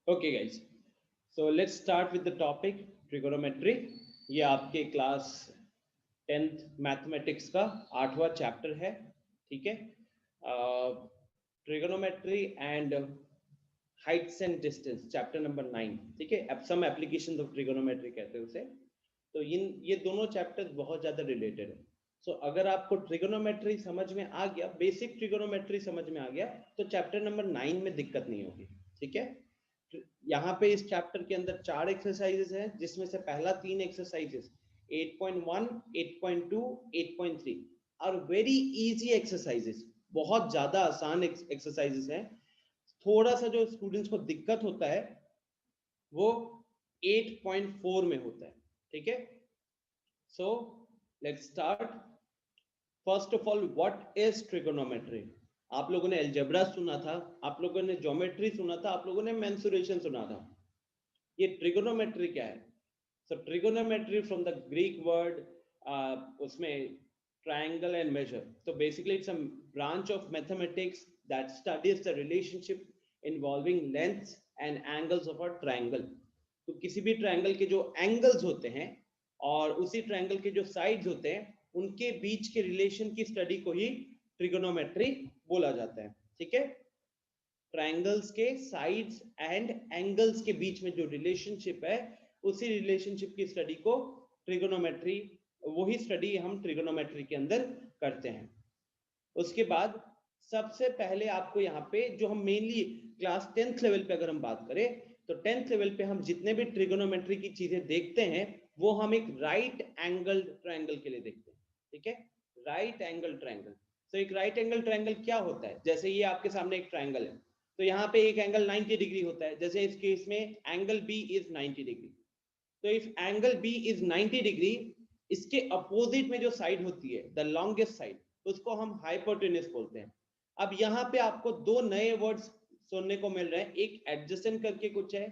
Okay guys, so let's start with the topic trigonometry. ये आपके class 10th mathematics का 8वां chapter है. ठीक है. Trigonometry and Heights and distance, chapter number 9. ठीक है. अब सम एप्लीकेशंस ऑफ ट्रिगोनोमेट्री कहते हैं उसे. तो ये दोनों चैप्टर्स बहुत ज्यादा रिलेटेड है. सो अगर आपको ट्रिगोनोमेट्री समझ में आ गया, बेसिक ट्रिगोनोमेट्री समझ में आ गया, तो चैप्टर नंबर 9 में दिक्कत नहीं होगी. ठीक है. यहाँ पे इस चैप्टर के अंदर 4 एक्सरसाइजेस हैं, जिसमें से पहला 3 exercises 8.1, 8.2, 8.3 are very easy exercises. बहुत ज्यादा आसान एक्सरसाइजेस हैं. थोड़ा सा जो स्टूडेंट्स को दिक्कत होता है वो 8.4 में होता है. ठीक है. So let's start. First of all, what is trigonometry? आप लोगों ने अलजेब्रा सुना था, आप लोगों ने ज्योमेट्री सुना था, आप लोगों ने मेंसुरेशन सुना था. ये ट्रिगोनोमेट्री क्या है? So trigonometry from the Greek word, उसमें ट्रायंगल एंड मेजर. तो basically it's a branch of mathematics that studies the relationship involving lengths and angles of a triangle. तो किसी भी ट्रायंगल के जो एंगल्स होते हैं और उसी ट्रायंगल के जो साइड्स होते हैं, उनके बीच के रिलेशन की स्टडी को ही ट्रिगोनोमेट्री बोला जाता है. ठीक है. ट्रायंगल्स के साइड्स एंड एंगल्स के बीच में जो रिलेशनशिप है, उसी रिलेशनशिप की स्टडी को ट्रिगोनोमेट्री, वही स्टडी हम ट्रिगोनोमेट्री के अंदर करते हैं. उसके बाद सबसे पहले आपको यहाँ पे जो हम मेनली क्लास 10th लेवल पे अगर हम बात करें, तो 10th लेवल पे हम जितने भी ट्रिगोनोमेट्री की चीजें देखते हैं वो हम एक राइट एंगल ट्रायंगल के लिए देखते हैं. ठीक है. Right angle triangle. तो एक राइट एंगल ट्रायंगल क्या होता है? जैसे ये आपके सामने एक ट्रायंगल है, तो यहाँ पे एक एंगल 90 डिग्री होता है. जैसे इस केस में एंगल बी इज 90 डिग्री. तो if angle B is 90 degree, इसके अपोजिट में जो साइड होती है, द लॉन्गेस्ट साइड, उसको हम हाइपोटेन्यूज बोलते हैं. अब यहाँ पे आपको दो नए वर्ड्स सुनने को मिल रहे हैं. एक एडजेसेंट करके कुछ है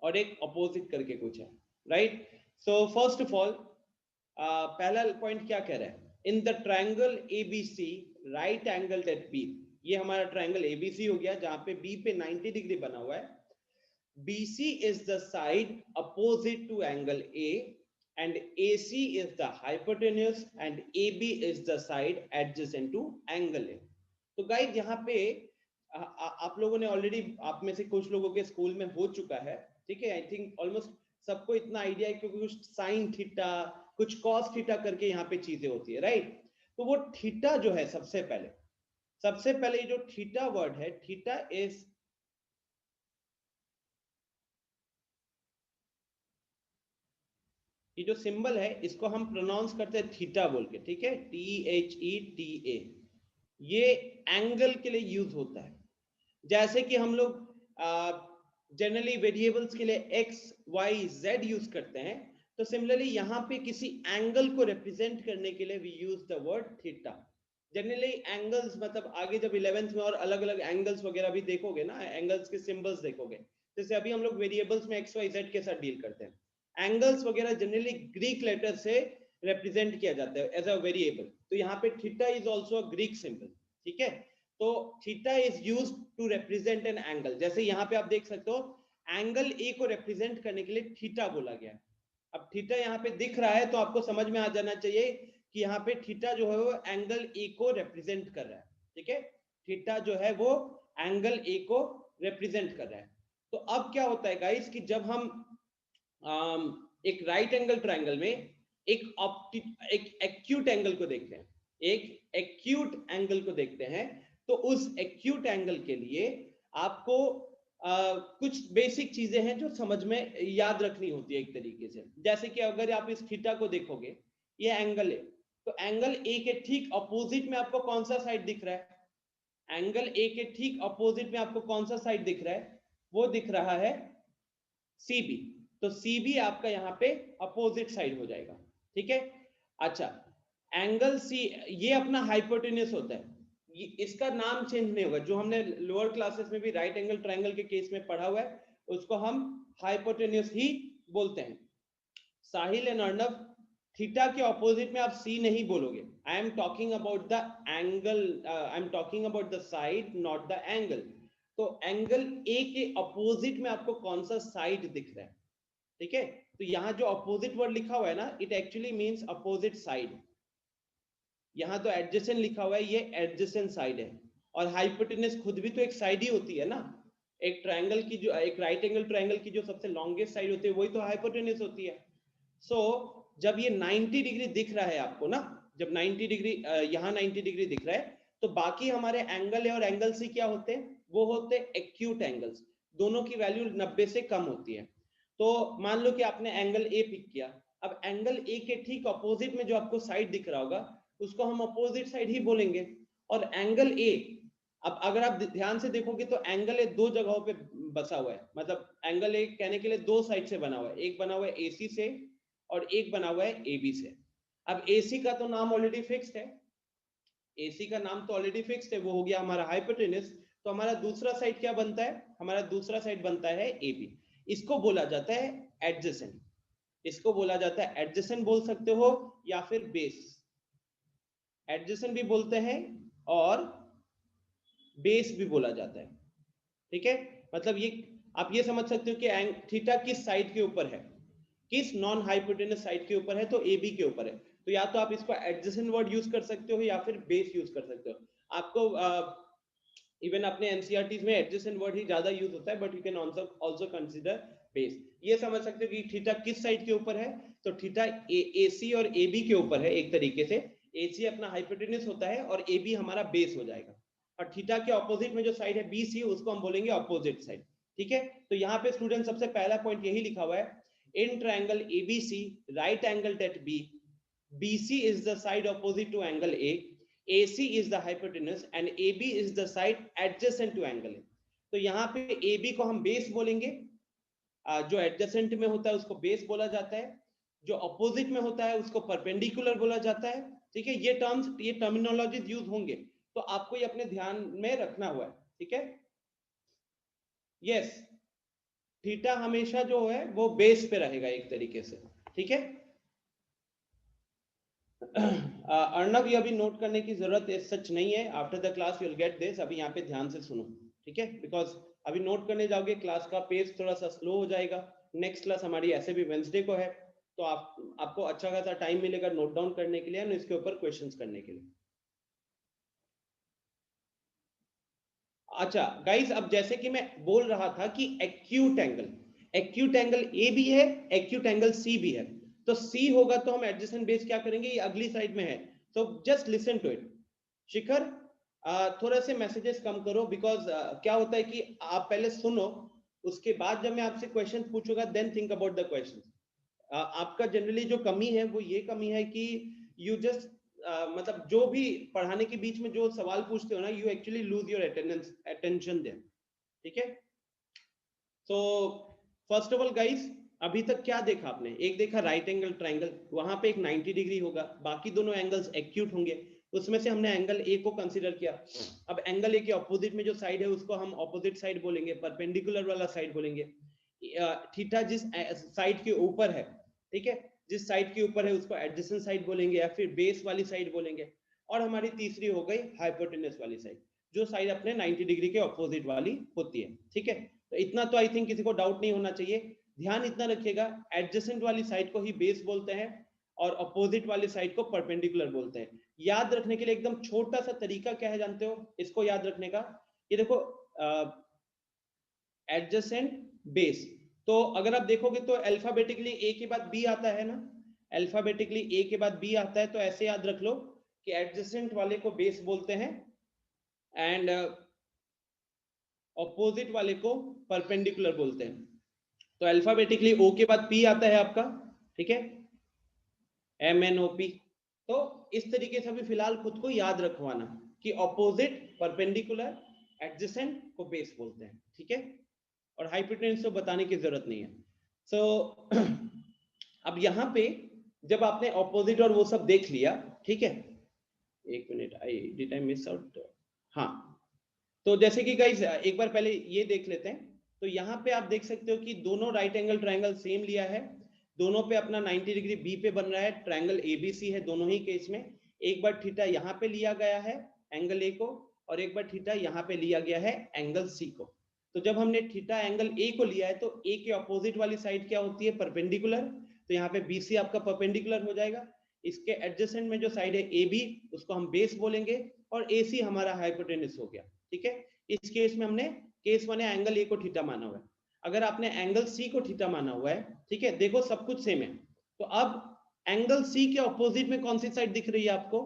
और एक अपोजिट करके कुछ है. Right. So first of all, पहला पॉइंट क्या कह रहा है? In the triangle ABC, right angle at B. ये हमारा ट्रायंगल एबीसी हो गया, जहां पे बी पे 90 डिग्री बना हुआ है. BC is the side opposite to angle A, and AC is the hypotenuse, and AB is the side adjacent to angle A. तो गाइस यहाँ पे आप लोगों ने ऑलरेडी, आप में से कुछ लोगों के स्कूल में हो चुका है. ठीक है. आई थिंक ऑलमोस्ट सबको इतना आइडिया है, क्योंकि कुछ साइन थीटा, कुछ कॉस थीटा करके यहाँ पे चीजें होती है. राइट. तो वो थीटा जो है, सबसे पहले जो थीटा वर्ड है, थीटा इज, ये जो सिंबल है इसको हम प्रोनाउंस करते हैं थीटा बोल के. ठीक है. THETA. ये एंगल के लिए यूज होता है. जैसे कि हम लोग जनरली वेरिएबल्स के लिए x, y, z यूज करते हैं, तो सिमिलरली यहाँ पे किसी एंगल को रिप्रेजेंट करने के लिए we use the word theta. Generally angles, मतलब आगे जब 11th में और अलग अलग एंगल्स वगैरह भी देखोगे ना, एंगल्स के सिंबल्स देखोगे, जैसे अभी हम लोग वेरिएबल्स में x, y, z के साथ डील करते हैं, एंगल्स वगैरह जनरली ग्रीक लेटर से रिप्रेजेंट किया जाता है एज अ वेरिएबल. तो यहाँ पे theta is also a Greek symbol. ठीक है. तो theta is used to represent an angle. जैसे यहाँ पे आप देख सकते हो, एंगल ए को रिप्रेजेंट करने के लिए थीटा बोला गया है. अब थीटा यहाँ पे दिख रहा है, तो आपको समझ में आ जाना चाहिए कि यहाँ पे थीटा जो है वो एंगल ए को रिप्रेजेंट कर रहा है. ठीक है. थीटा जो है वो एंगल ए को रिप्रेजेंट कर रहा है. तो अब क्या होता है गाइस, कि जब हम एक राइट एंगल ट्रायंगल में एक एक्यूट एंगल को देखते हैं, एक एक्यूट एंगल को देखते हैं, तो उस एक्यूट एंगल के लिए आपको कुछ बेसिक चीजें हैं जो समझ में याद रखनी होती है एक तरीके से. जैसे कि अगर आप इस थीटा को देखोगे, ये एंगल है, तो एंगल ए के ठीक अपोजिट में आपको कौन सा साइड दिख रहा है? एंगल ए के ठीक अपोजिट में आपको कौन सा साइड दिख रहा है? वो दिख रहा है CB. तो CB आपका यहाँ पे अपोजिट साइड हो जाएगा. ठीक है. अच्छा, एंगल C ये अपना हाइपोटेन्यूस होता है. इसका नाम चेंज नहीं होगा. जो हमने लोअर क्लासेस में भी राइट एंगल ट्रायंगल के केस में पढ़ा हुआ है, उसको हम हाइपोटेन्यूस ही बोलते हैं. साहिल एंड अर्णव, थीटा के ऑपोजिट में आप C नहीं बोलोगे. I am talking about the angle, I am talking about the side, not the angle. तो एंगल ए के अपोजिट में आपको कौन सा साइड दिख रहा है, ठीक है। तो यहाँ जो अपोजिट वर्ड लिखा हुआ है ना, it actually means opposite side. यहाँ तो एडजेसेंट लिखा हुआ है, ये एडजेसेंट साइड है। और हाइपोटेनस खुद भी तो एक साइड ही होती है ना, एक ट्रायंगल की जो, एक राइट एंगल ट्रायंगल की जो सबसे लॉन्गेस्ट साइड होती है वही तो हाइपोटेनस होती है। सो जब ये 90 डिग्री दिख रहा है आपको ना, जब 90 डिग्री यहाँ 90 डिग्री दिख रहा है, तो बाकी हमारे एंगल है और एंगल सी क्या होते हैं, वो होते हैं एक्यूट एंगल्स। दोनों की वैल्यू 90 से कम होती है। तो मान लो कि आपने एंगल ए पिक किया, अब एंगल ए के ठीक अपोजिट में जो आपको साइड दिख रहा होगा उसको हम अपोजिट साइड ही बोलेंगे। और एंगल ए, अब अगर आप ध्यान से देखोगे तो एंगल ए दो जगहों पे बसा हुआ है, मतलब एंगल ए कहने के लिए दो साइड से बना हुआ है, एक बना हुआ है एसी से और एक बना हुआ है एबी से। अब एसी का तो नाम ऑलरेडी फिक्स्ड है, एसी का नाम तो ऑलरेडी फिक्स्ड है, वो हो गया हमारा हाइपोटेनस। तो हमारा दूसरा साइड क्या बनता है, हमारा दूसरा साइड बनता है एबी। इसको बोला जाता है एडजेसेंट, इसको बोला जाता है एडजेसेंट बोल सकते हो या फिर बेस। एडजेसेंट भी बोलते हैं और बेस भी बोला जाता है, ठीक है। मतलब ये आप ये समझ सकते हो कि थीटा किस साइड के ऊपर है, किस नॉन हाइपोटेनस साइड के ऊपर है, तो ए बी के ऊपर है। तो या तो आप इसको एडजेसेंट वर्ड यूज कर सकते हो या फिर बेस यूज कर सकते हो। आपको इवन अपने एनसीईआरटीज में एडजेसेंट वर्ड ही ज्यादा यूज होता है, but you can also consider base. ये समझ सकते हो कि थीटा किस साइड के ऊपर है, तो थीटा एसी और ए बी के ऊपर है। एक तरीके से एसी अपना हाइपोटेनस होता है और ए बी हमारा बेस हो जाएगा, और थीटा के ऑपोजिट में जो साइड है बी सी, उसको हम बोलेंगे ऑपोजिट साइड, ठीक है। तो यहाँ पे स्टूडेंट सबसे पहला पॉइंट यही लिखा हुआ है, in triangle ABC, right angled at B, BC is the side opposite to angle A, AC is the hypotenuse and AB is the side adjacent to angle A। तो यहाँ पे AB को हम बेस बोलेंगे, जो एडजेसेंट में होता है उसको बेस बोला जाता है, जो अपोजिट में होता है उसको परपेंडिकुलर बोला जाता है, ठीक है। ये टर्म्स, ये टर्मिनोलॉजीज यूज होंगे, तो आपको ये अपने ध्यान में रखना हुआ है, ठीक है। यस, थीटा हमेशा जो है वो बेस पे रहेगा एक तरीके से, ठीक है। अर्णव, ये अभी नोट करने की जरूरत है सच नहीं है, after the class you will get this. अभी यहाँ पे ध्यान से सुनो, ठीक है, बिकॉज अभी नोट करने जाओगे क्लास का पेस थोड़ा सा स्लो हो जाएगा। नेक्स्ट क्लास हमारी ऐसे भी वेंसडे को है, तो आपको अच्छा खासा टाइम मिलेगा नोट डाउन करने के लिए, इसके ऊपर क्वेश्चंस करने के लिए। अच्छा गाइस, अब जैसे कि मैं बोल रहा था कि एक्यूट एंगल ए भी है, एक्यूट एंगल सी भी है। तो सी होगा तो हम एडजेसेंट बेस क्या करेंगे, ये अगली साइड में है। तो जस्ट लिसन टू इट। शिखर, थोड़ा से मैसेजेस कम करो, बिकॉज क्या होता है कि आप पहले सुनो, उसके बाद जब मैं आपसे क्वेश्चन पूछूंगा then think about the question. आपका जनरली जो कमी है वो ये कमी है कि यू जस्ट मतलब जो भी पढ़ाने के बीच में जो सवाल पूछते हो ना, you actually lose your attention there, ठीक है। So first of all guys, अभी तक क्या देखा आपने, एक देखा राइट एंगल ट्रायंगल, वहां पे एक 90 डिग्री होगा, बाकी दोनों एंगल्स एक्यूट होंगे, उसमें से हमने एंगल ए को कंसीडर किया। अब एंगल ए के ऑपोजिट में जो साइड है उसको हम ऑपोजिट साइड बोलेंगे, परपेंडिकुलर वाला साइड बोलेंगे। थीटा जिस साइड के ऊपर है, ठीक है, जिस साइड के ऊपर है उसको एडजेसेंट साइड बोलेंगे या फिर बेस वाली साइड बोलेंगे। और हमारी तीसरी हो गई हाइपोटेनस वाली साइड, जो साइड अपने 90 डिग्री के ऑपोजिट वाली होती है, ठीक है। तो इतना तो आई थिंक किसी को डाउट नहीं होना चाहिए। ध्यान इतना रखिएगा, एडजेसेंट वाली साइड को ही बेस बोलते हैं और अपोजिट वाली साइड को परपेंडिकुलर बोलते हैं। याद रखने के लिए एकदम छोटा सा तरीका क्या है जानते हो इसको याद रखने का, ये देखो, एडजेसेंट बेस। तो अगर आप देखोगे तो अल्फाबेटिकली ए के बाद बी आता है ना, अल्फाबेटिकली ए के बाद बी आता है, तो ऐसे याद रख लो कि एडजेसेंट वाले को बेस बोलते हैं एंड ऑपोजिट वाले को परपेंडिकुलर बोलते हैं। तो अल्फाबेटिकली ओ के बाद पी आता है आपका, ठीक है, MNOP। तो इस तरीके से अभी फिलहाल खुद को याद रखवाना कि ऑपोजिट, परपेंडिकुलर, एडजेसेंट को बेस बोलते हैं, ठीक है। और हाइपोटेनस तो बताने की जरूरत नहीं है। सो अब यहाँ पे जब आपने ऑपोजिट और वो सब देख लिया, ठीक है, एक minute, did I miss out, हाँ। तो जैसे कि गाइस एक बार पहले ये देख लेते हैं। तो यहाँ पे आप देख सकते हो कि दोनों राइट एंगल ट्रायंगल सेम लिया है, दोनों पे अपना 90 डिग्री बी पे बन रहा है, ट्रायंगल एबीसी है दोनों ही केस में। एक बार थीटा यहाँ पे लिया गया है एंगल ए को, और एक बार थीटा यहाँ पे लिया गया है एंगल सी को। तो जब हमने थीटा एंगल ए को लिया है तो ए के ऑपोजिट वाली साइड क्या होती है, परपेंडिकुलर। तो यहाँ पे बीसी आपका परपेंडिकुलर हो जाएगा। इसके एडजेसेंट में जो साइड है ए बी, उसको हम बेस बोलेंगे, और ए सी हमारा हाइपोटेनस हो गया। ठीक है, इस केस में हमने केस 1 एंगल ए को थीटा माना हुआ है। अगर आपने एंगल सी को थीटा माना हुआ है, ठीक है, देखो सब कुछ सेम है। तो अब एंगल सी के ऑपोजिट में कौन सी साइड दिख रही है आपको,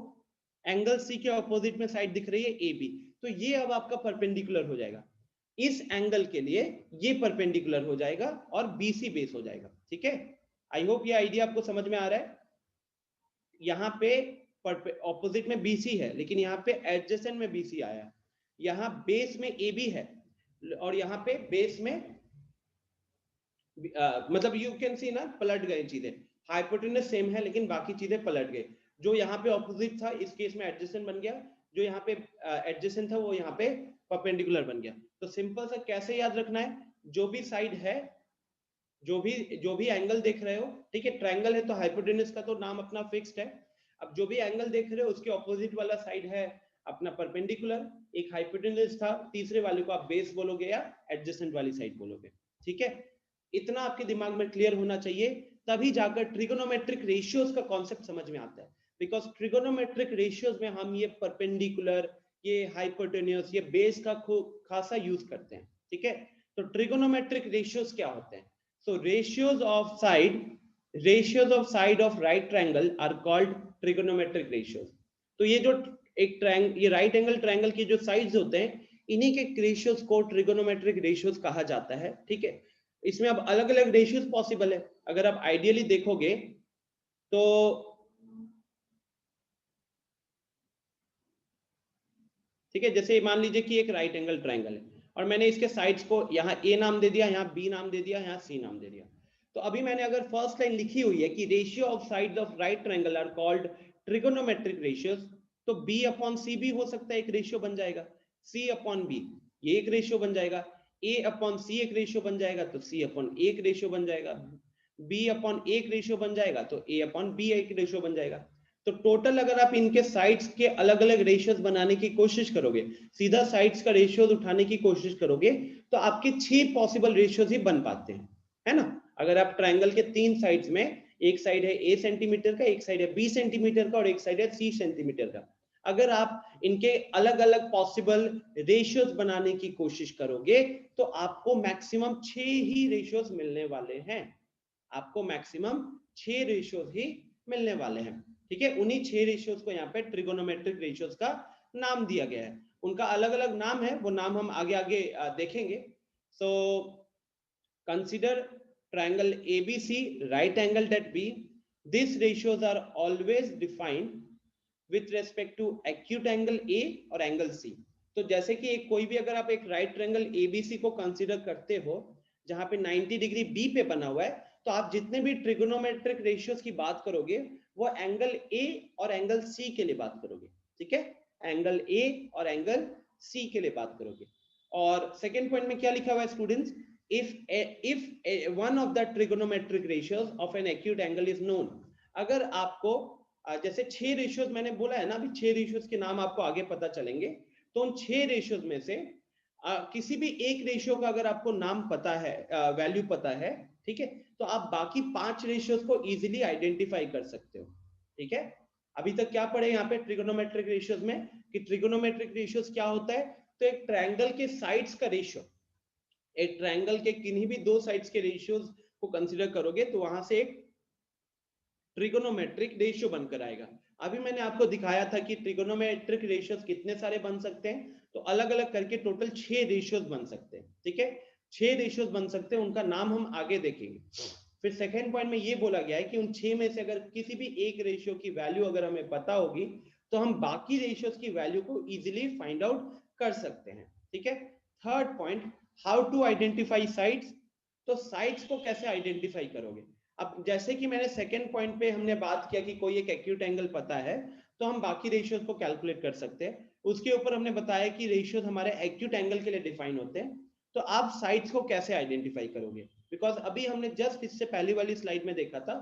एंगल सी के ऑपोजिट में साइड दिख रही है ए बी। तो ये अब आपका परपेंडिकुलर हो जाएगा, इस एंगल के लिए ये परपेंडिकुलर हो जाएगा और बीसी बेस हो जाएगा। ठीक है, आई होप ये आइडिया आपको समझ में आ रहा है। यहाँ पे ऑपोजिट में बीसी है, लेकिन यहाँ पे एडजेसेंट में बीसी आया, यहाँ बेस में ए बी है, और यहाँ पे बेस में मतलब यू कैन सी ना, पलट गए चीजें। हाइपोटेनस सेम है लेकिन बाकी चीजें पलट गए। जो यहाँ पे ऑपोजिट था इस केस में एडजेसेंट बन गया, जो यहाँ पे एडजेसेंट था वो यहाँ पे परपेंडिकुलर बन गया। तो सिंपल सा कैसे याद रखना है, जो भी साइड है, जो भी एंगल देख रहे हो, ठीक है, ट्रायंगल है तो हाइपोटेनस का तो नाम अपना फिक्स्ड है। अब जो भी एंगल देख रहे हो उसके ऑपोजिट वाला साइड है अपना परपेंडिकुलर, एक हाइपोटेनस था, तीसरे वाले को आप बेस बोलोगे या एडजेसेंट वाली साइड बोलोगे। ठीक है, इतना आपके दिमाग में क्लियर होना चाहिए, तभी जाकर ट्रिगोनोमेट्रिक रेशियोज का कॉन्सेप्ट समझ में आता है। बिकॉज ट्रिगोनोमेट्रिक रेशियोज में हम ये परपेंडिकुलर, ये हाइपोटेन्यूस, ये बेस का खासा यूज करते हैं। ठीक है, तो ट्रिगोनोमेट्रिक रेशियोज क्या होते हैं? So ratios of side of right triangle are called trigonometric ratios. तो ये जो एक ट्रायंगल, ये राइट एंगल ट्रायंगल की जो साइड्स होते हैं, इन्हीं के रेशियोज को ट्रिगोनोमेट्रिक रेशियोज कहा जाता है। ठीक है, इसमें अब अलग अलग रेशियोज पॉसिबल है। अगर आप आइडियली देखोगे तो ठीक है, जैसे मान लीजिए कि एक राइट एंगल ट्रायंगल है और मैंने इसके साइड्स को यहाँ ए नाम दे दिया, यहाँ बी नाम दे दिया, यहाँ सी नाम दे दिया। तो अभी मैंने अगर फर्स्ट लाइन लिखी हुई है कि ratio of sides of right triangle are called trigonometric ratios, तो बी अपॉन सी भी हो सकता है, एक रेशियो बन जाएगा। सी अपॉन बी ये एक रेशियो बन जाएगा, ए अपॉन सी एक रेशियो बन जाएगा, तो सी अपॉन एक रेशियो बन जाएगा, बी अपॉन एक रेशियो बन जाएगा, तो ए अपॉन बी एक रेशियो बन जाएगा। तो टोटल अगर आप इनके साइड्स के अलग अलग रेशियोज बनाने की कोशिश करोगे, सीधा साइड्स का रेशियोज उठाने की कोशिश करोगे, तो आपके 6 पॉसिबल रेशियोज ही बन पाते हैं, है ना। अगर आप ट्रायंगल के 3 साइड्स में, एक साइड है ए सेंटीमीटर का, एक साइड है बी सेंटीमीटर का, और एक साइड है सी सेंटीमीटर का, अगर आप इनके अलग अलग पॉसिबल रेशियोज बनाने की कोशिश करोगे तो आपको मैक्सिमम 6 ही रेशियोज मिलने वाले हैं। आपको मैक्सिमम 6 रेशियोज ही मिलने वाले हैं। ठीक है, उन्हीं 6 रेशियोज को यहाँ पे ट्रिगोनोमेट्रिक रेशियोज का नाम दिया गया है। उनका अलग अलग नाम है, वो नाम हम आगे आगे देखेंगे। So consider triangle ABC right angled at B. These ratios are always defined with respect to acute angle A और angle C. तो जैसे कि एक कोई भी अगर आप एक राइट ट्रायंगल ABC को कंसीडर करते हो जहां पे 90 डिग्री B पे बना हुआ है, तो आप जितने भी ट्रिगोनोमेट्रिक रेशियोज की बात करोगे वो एंगल A और एंगल C के लिए बात करोगे। ठीक है, एंगल A और एंगल C के लिए बात करोगे। और सेकेंड पॉइंट में क्या लिखा हुआ है students, if one of the trigonometric ratios of an acute angle is known, अगर आपको जैसे 6 रेशियोज मैंने बोला है ना, अभी 6 रेशियोज के नाम आपको आगे पता चलेंगे, तो उन 6 रेशियोज में से किसी भी एक रेशियो का अगर आपको नाम पता है, वैल्यू पता है, ठीक है, तो आप बाकी 5 रेशियोज को इजीली आइडेंटिफाई कर सकते हो। ठीक है, अभी तक क्या पढ़े यहाँ पे ट्रिगोनोमेट्रिक रेशियोज में कि ट्रिगोनोमेट्रिक रेशियोज क्या होता है, तो एक ट्रायंगल के साइड्स का रेशियो, एक ट्रायंगल के किन्हीं भी 2 साइड्स के रेशियोज को कंसीडर करोगे तो वहां से एक ट्रिगोनोमेट्रिक रेशियो बनकर आएगा। अभी मैंने आपको दिखाया था कि ट्रिगोनोमेट्रिक रेशियोज कितने सारे बन सकते हैं, तो अलग अलग करके टोटल 6 रेशियोज बन सकते हैं। ठीक है, 6 रेशियोज बन सकते हैं, उनका नाम हम आगे देखेंगे। फिर सेकेंड पॉइंट में ये बोला गया है कि उन 6 में से अगर किसी भी एक रेशियो की वैल्यू अगर हमें पता होगी तो हम बाकी रेशियोज की वैल्यू को इजीली फाइंड आउट कर सकते हैं। ठीक है, third point, how to identify sides. तो साइड्स को कैसे आइडेंटिफाई करोगे? अब जैसे कि मैंने सेकंड पॉइंट पे हमने बात किया कि कोई एक एक्यूट एंगल पता है तो हम बाकी रेशियोज को कैलकुलेट कर सकते हैं। उसके ऊपर हमने बताया कि रेशियोज हमारे एक्यूट एंगल के लिए डिफाइन होते हैं। तो आप साइड्स को कैसे आइडेंटिफाई करोगे? बिकॉज अभी हमने जस्ट इससे पहली वाली स्लाइड में देखा था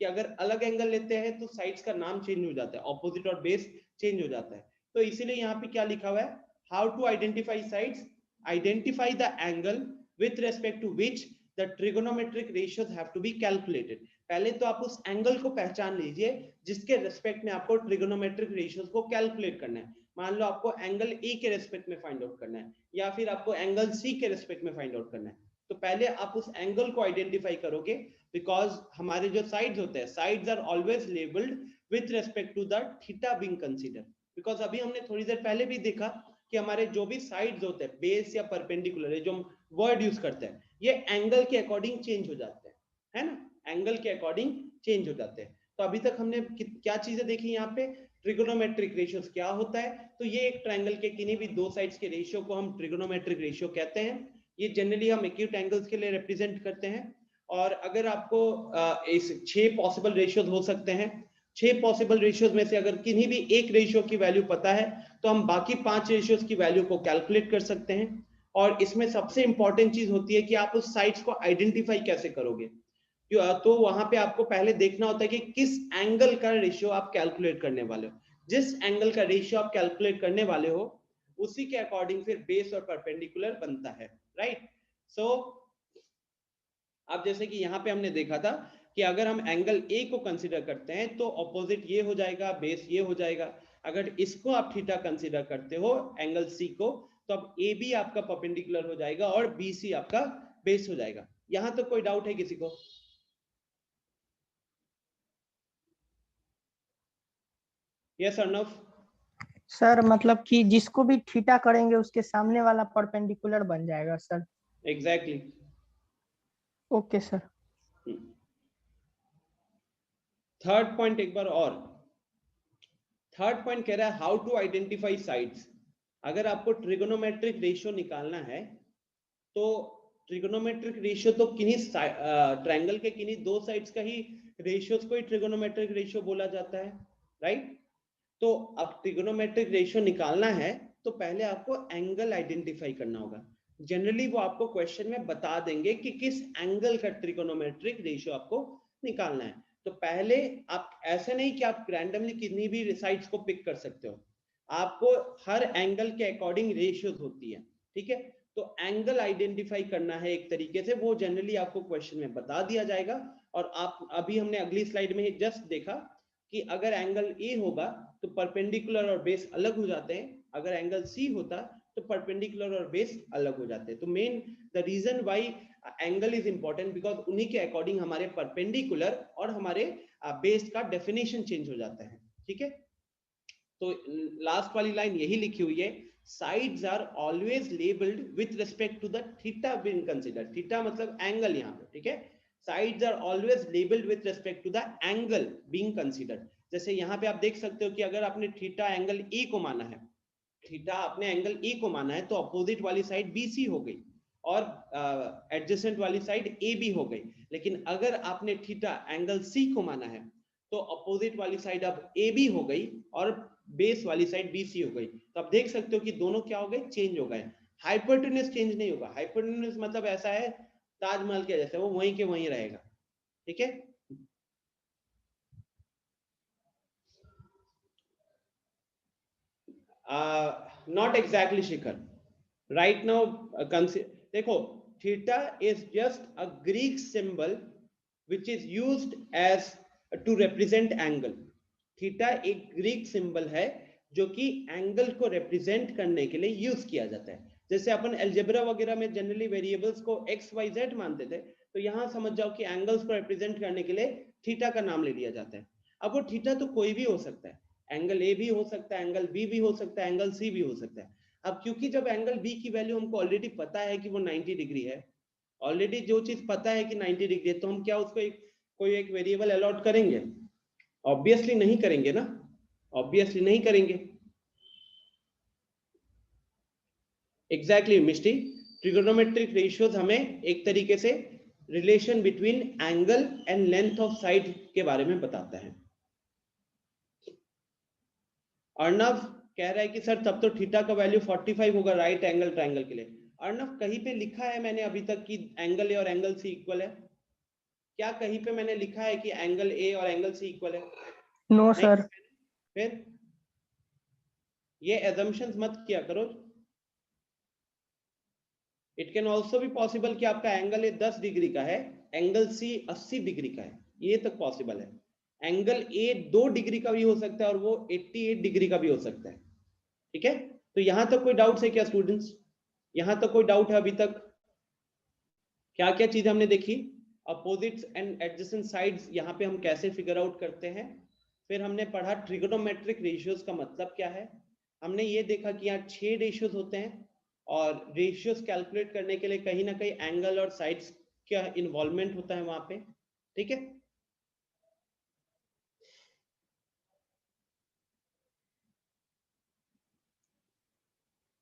कि अगर अलग एंगल लेते हैं तो साइड्स का नाम चेंज हो जाता है, ऑपोजिट और बेस चेंज हो जाता है। तो इसीलिए यहाँ पे क्या लिखा हुआ है, how to identify sides, identify the angle with respect to which the trigonometric ratios have to be calculated. पहले तो आप उस एंगल को पहचान लीजिए जिसके रेस्पेक्ट में आपको ट्रिगोनोमेट्रिक रेशियोज को कैलकुलेट करना है। मान लो आपको एंगल ए के रेस्पेक्ट में फाइंड आउट करना है या फिर आपको एंगल सी के रेस्पेक्ट में फाइंड आउट करना है, तो पहले आप उस एंगल को आइडेंटिफाई करोगे, बिकॉज हमारे जो साइड्स होते हैं, sides are always labelled with respect to the theta being consider. Because अभी हमने थोड़ी देर पहले भी देखा कि हमारे जो भी साइड्स होते हैं, बेस या परपेंडिकुलर, जो वर्ड यूज करते हैं, ये एंगल के अकॉर्डिंग चेंज हो जाते हैं, है ना, एंगल के अकॉर्डिंग चेंज हो जाते हैं। तो अभी तक हमने क्या चीजें देखी यहाँ पे, ट्रिगोनोमेट्रिक रेशियोज क्या होता है, तो ये एक ट्रायंगल के किन्हीं भी दो साइड्स के रेशियो को हम ट्रिगोनोमेट्रिक रेशियो कहते हैं। ये जनरली हम एक्यूट एंगल्स के लिए रिप्रेजेंट करते हैं। और अगर आपको इस 6 पॉसिबल रेशियोज हो सकते हैं, 6 पॉसिबल रेशियोज में से अगर किन्हीं भी एक रेशियो की वैल्यू पता है तो हम बाकी 5 रेशियोज की वैल्यू को कैलकुलेट कर सकते हैं। और इसमें सबसे इंपॉर्टेंट चीज होती है कि आप उस साइड्स को आइडेंटिफाई कैसे करोगे। तो वहां पे आपको पहले देखना होता है कि किस एंगल का रेशियो आप कैलकुलेट करने वाले हो। जिस एंगल का रेशियो आप कैलकुलेट करने वाले हो उसी के अकॉर्डिंग फिर बेस और परपेंडिकुलर बनता है, राइट। सो अब जैसे कि यहाँ पे हमने देखा था कि अगर हम एंगल ए को कंसीडर करते हैं तो ऑपोजिट ये हो जाएगा, बेस ये हो जाएगा। अगर इसको आप थीटा कंसीडर करते हो एंगल सी को, तो अब ए बी आपका परपेंडिकुलर हो जाएगा और बी सी आपका बेस हो जाएगा। यहां तो कोई डाउट है किसी को? यस अर्णव? सर मतलब कि जिसको भी थीटा करेंगे उसके सामने वाला परपेंडिकुलर बन जाएगा sir. Exactly. Okay sir. Third point एक बार और, थर्ड पॉइंट कह रहा है हाउ टू आइडेंटिफाई साइड्स। अगर आपको ट्रिगोनोमेट्रिक रेशियो निकालना है तो ट्रिगोनोमेट्रिक रेशियो तो किन्हीं ट्रायंगल के किन्हीं दो साइड्स का ही रेशियोज को ही ट्रिगोनोमेट्रिक रेशियो बोला जाता है, राइट। तो अब ट्रिगोनोमेट्रिक रेशियो निकालना है तो पहले आपको एंगल आइडेंटिफाई करना होगा। जनरली वो आपको क्वेश्चन में बता देंगे कि किस एंगल का ट्रिगोनोमेट्रिक रेशियो आपको निकालना है। तो पहले आप ऐसे नहीं कि आप रैंडमली किन्हीं भी साइड्स को पिक कर सकते हो, आपको हर एंगल के अकॉर्डिंग रेशियोज होती है, ठीक है। तो एंगल आइडेंटिफाई करना है एक तरीके से, वो जनरली आपको क्वेश्चन में बता दिया जाएगा। और आप अभी हमने अगली स्लाइड में ही जस्ट देखा कि अगर एंगल ए होगा तो परपेंडिकुलर और बेस अलग हो जाते हैं, अगर एंगल सी होता तो परपेंडिकुलर और बेस अलग हो जाते हैं। तो main the reason why angle is important because उन्हीं के अकॉर्डिंग हमारे परपेंडिकुलर और हमारे बेस का डेफिनेशन चेंज हो जाता है, ठीक है। तो लास्ट वाली लाइन यही लिखी हुई है, sides are always labeled with respect to the theta being considered। theta मतलब एंगल यहाँ पे, ठीक है। sides are always labeled with respect to the angle being considered। जैसे यहाँ पे आप देख सकते हो कि अगर आपने थीटा एंगल ए को माना है, थीटा आपने एंगल ए को माना है तो अपोजिट वाली साइड बी सी हो गई और एडजेसेंट वाली साइड ए बी हो गई। लेकिन अगर आपने थीटा एंगल सी को माना है तो अपोजिट वाली साइड अब ए बी हो गई और बेस वाली साइड बी सी हो गई। तो आप देख सकते हो कि दोनों क्या हो गए, चेंज हो गए। हाइपोटेन्यूज चेंज नहीं होगा। हाइपोटेन्यूज मतलब ऐसा है ताजमहल के जैसे, वो वहीं के वहीं रहेगा, ठीक है। Not exactly Shikhar, right now देखो, theta is just a Greek symbol which is used as to represent angle। Theta एक ग्रीक सिंबल है जो कि एंगल को रिप्रेजेंट करने के लिए यूज किया जाता है। जैसे अपन अलजेब्रा वगैरह में जनरली वेरिएबल्स को एक्स वाई जेड मानते थे, तो यहां समझ जाओ कि एंगल्स को रिप्रेजेंट करने के लिए थीटा का नाम ले लिया जाता है। अब वो थीटा तो कोई भी हो सकता है, एंगल ए भी हो सकता है, एंगल बी भी हो सकता है, एंगल सी भी हो सकता है। अब क्योंकि जब एंगल बी की वैल्यू हमको ऑलरेडी पता है कि वो 90 डिग्री है, ऑलरेडी जो चीज पता है कि 90 डिग्री है, तो हम क्या उसको कोई एक वेरिएबल अलॉट करेंगे? ऑब्वियसली नहीं करेंगे ना, ऑब्वियसली नहीं करेंगे। एग्जैक्टली मिस्टी, ट्रिगोनोमेट्रिक रेशियोज हमें एक तरीके से relation between angle and length of side के बारे में बताता है। अर्णव कह रहा है कि सर तब तो थीटा का वैल्यू 45 होगा राइट एंगल ट्रायंगल के लिए। अर्णव कहीं पे लिखा है मैंने अभी तक कि एंगल ए और एंगल सी इक्वल है? क्या कहीं पे मैंने लिखा है कि एंगल ए और एंगल सी इक्वल है? No sir. फिर ये assumptions मत किया करो इट कैन ऑल्सो भी पॉसिबल कि आपका एंगल ए 10 डिग्री का है, एंगल सी 80 डिग्री का है, ये तक पॉसिबल है। एंगल ए 2 डिग्री का भी हो सकता है और वो 88 डिग्री का भी हो सकता है। ठीक है, तो यहां तक कोई डाउट है क्या स्टूडेंट्स? यहां तक कोई डाउट है अभी तक? क्या क्या चीज हमने देखी? अपोजिट्स एंड एडजेसेंट साइड्स यहाँ पे हम कैसे फिगर आउट करते हैं। फिर हमने पढ़ा ट्रिगोनोमेट्रिक रेशियोज का मतलब क्या है। हमने ये देखा कि यहाँ 6 रेशियोज होते हैं और रेशियोज कैलकुलेट करने के लिए कहीं ना कहीं एंगल और साइड्स का इन्वॉल्वमेंट होता है वहां पे। ठीक है,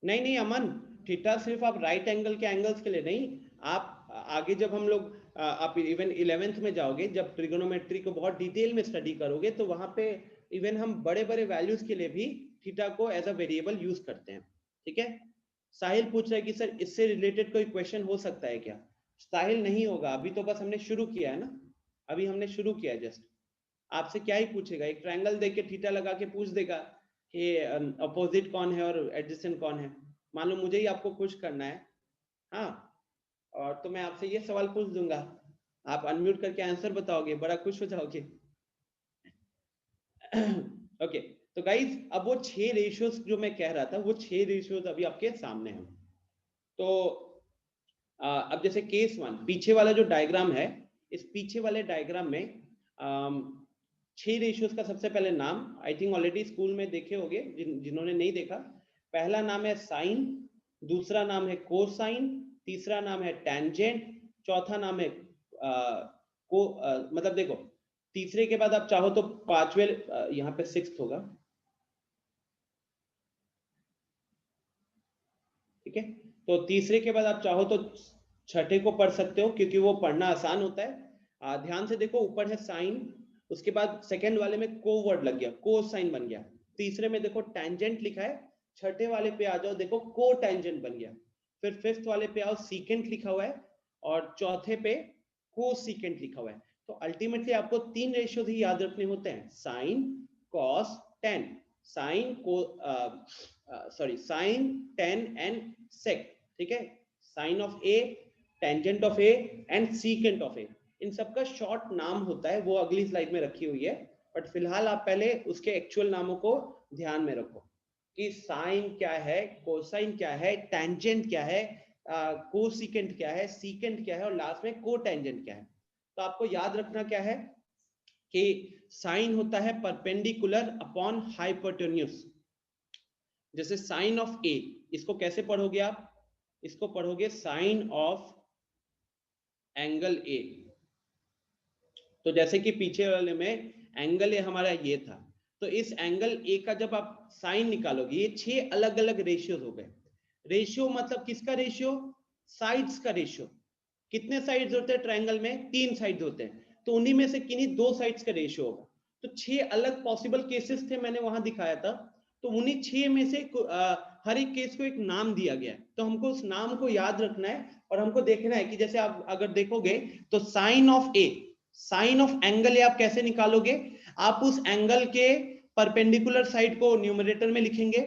नहीं नहीं अमन, थीटा सिर्फ आप राइट एंगल के एंगल्स के लिए नहीं, आप आगे जब हम लोग आप इवन 11th में जाओगे, जब ट्रिगोनोमेट्री को बहुत डिटेल में स्टडी करोगे, तो वहां पे इवन हम बड़े बड़े वैल्यूज के लिए भी थीटा को एज अ वेरिएबल यूज करते हैं। ठीक है, साहिल पूछ रहा है कि सर इससे रिलेटेड कोई क्वेश्चन हो सकता है क्या? साहिल नहीं होगा, अभी तो बस हमने शुरू किया है ना, अभी हमने शुरू किया है जस्ट। आपसे क्या ही पूछेगा, एक ट्रायंगल देख के थीटा लगा के पूछ देगा कि अपोजिट कौन है और एडजेसेंट कौन है। मान लो मुझे ही आपको खुश करना है, हाँ, और तो मैं आपसे ये सवाल पूछ दूंगा, आप अनम्यूट करके आंसर बताओगे, बड़ा खुश हो जाओगे। ओके, तो गाइज अब वो 6 रेशियोज जो मैं कह रहा था, वो 6 रेशियोज अभी आपके सामने हैं। तो अब जैसे केस 1, पीछे वाला जो डायग्राम है, इस पीछे वाले डायग्राम में 6 रेशियोज का सबसे पहले नाम आई थिंक ऑलरेडी स्कूल में देखे होंगे, जिन्होंने नहीं देखा। पहला नाम है साइन, दूसरा नाम है कोसाइन, तीसरा नाम है टेंजेंट, चौथा नाम है मतलब देखो, तीसरे के बाद आप चाहो तो पांचवे, यहाँ पे 6th होगा। ठीक है, तो तीसरे के बाद आप चाहो तो छठे को पढ़ सकते हो, क्योंकि वो पढ़ना आसान होता है। ध्यान से देखो, ऊपर है साइन, उसके बाद सेकंड वाले में को वर्ड लग गया, को साइन बन गया। तीसरे में देखो टेंजेंट लिखा है, छठे वाले पे आ जाओ, देखो को टेंजेंट बन गया। फिर फिफ्थ वाले पे आओ, सीकेंट लिखा हुआ है, और चौथे पे को सीकेंट लिखा हुआ है। तो अल्टीमेटली आपको 3 रेशियोज ही याद रखने होते हैं, साइन, कॉस, टेन। साइन को sorry, sine, tan and sec. ठीक है, sine of A, tangent of A and secant of A, इन सबका शॉर्ट नाम होता है, वो अगली स्लाइड में रखी हुई है। बट फिलहाल आप पहले उसके एक्चुअल नामों को ध्यान में रखो कि साइन क्या है, कोसाइन क्या है, टेंजेंट क्या है, कोसिकेंट क्या है, सीकेंट क्या है, और लास्ट में को टेंजेंट क्या है। तो आपको याद रखना क्या है कि साइन होता है परपेंडिकुलर अपॉन हाइपोटेन्यूज। जैसे साइन ऑफ ए, इसको कैसे पढ़ोगे आप? इसको पढ़ोगे साइन ऑफ एंगल ए। तो जैसे कि पीछे वाले में एंगल ए हमारा ये था, तो इस एंगल ए का जब आप साइन निकालोगे, ये 6 अलग अलग रेशियोज हो गए। रेशियो मतलब किसका रेशियो? साइड्स का रेशियो। कितने साइड्स होते हैं ट्रायंगल में? 3 साइड्स होते हैं, तो उन्हीं में से किन्हीं 2 साइड्स का रेशियो होगा। तो 6 अलग पॉसिबल केसेस थे, मैंने वहां दिखाया था। तो उन्हीं 6 में से हर एक केस को एक नाम दिया गया है, तो हमको उस नाम को याद रखना है। और हमको देखना है कि जैसे आप अगर देखोगे तो sine of A, sine of angle A आप कैसे निकालोगे? आप उस एंगल के परपेंडिकुलर साइड को न्यूमरेटर में लिखेंगे,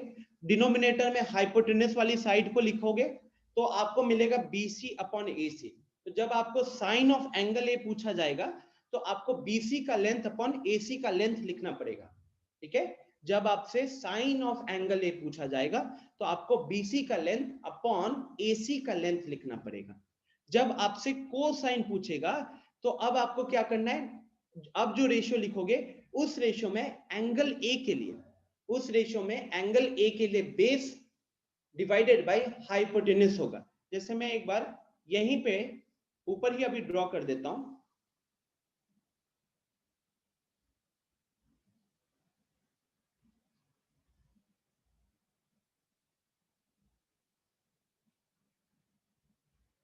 डिनोमिनेटर में हाइपोटेनस वाली साइड को लिखोगे, तो आपको मिलेगा BC अपॉन AC। तो जब आपको साइन ऑफ एंगल ए पूछा जाएगा, तो आपको BC का लेंथ अपॉन AC का लेंथ लिखना पड़ेगा। ठीक है, जब आपसे साइन ऑफ एंगल ए पूछा जाएगा, तो आपको BC का लेंथ अपॉन AC का लेंथ लिखना पड़ेगा। जब आपसे कोसाइन पूछेगा, तो अब आपको क्या करना है? अब जो रेशियो लिखोगे, उस रेशियो में एंगल ए के लिए, उस रेशियो में एंगल ए के लिए बेस डिवाइडेड बाय हाइपोटेनस होगा। जैसे मैं एक बार यहीं पे ऊपर ही अभी ड्रॉ कर देता हूं।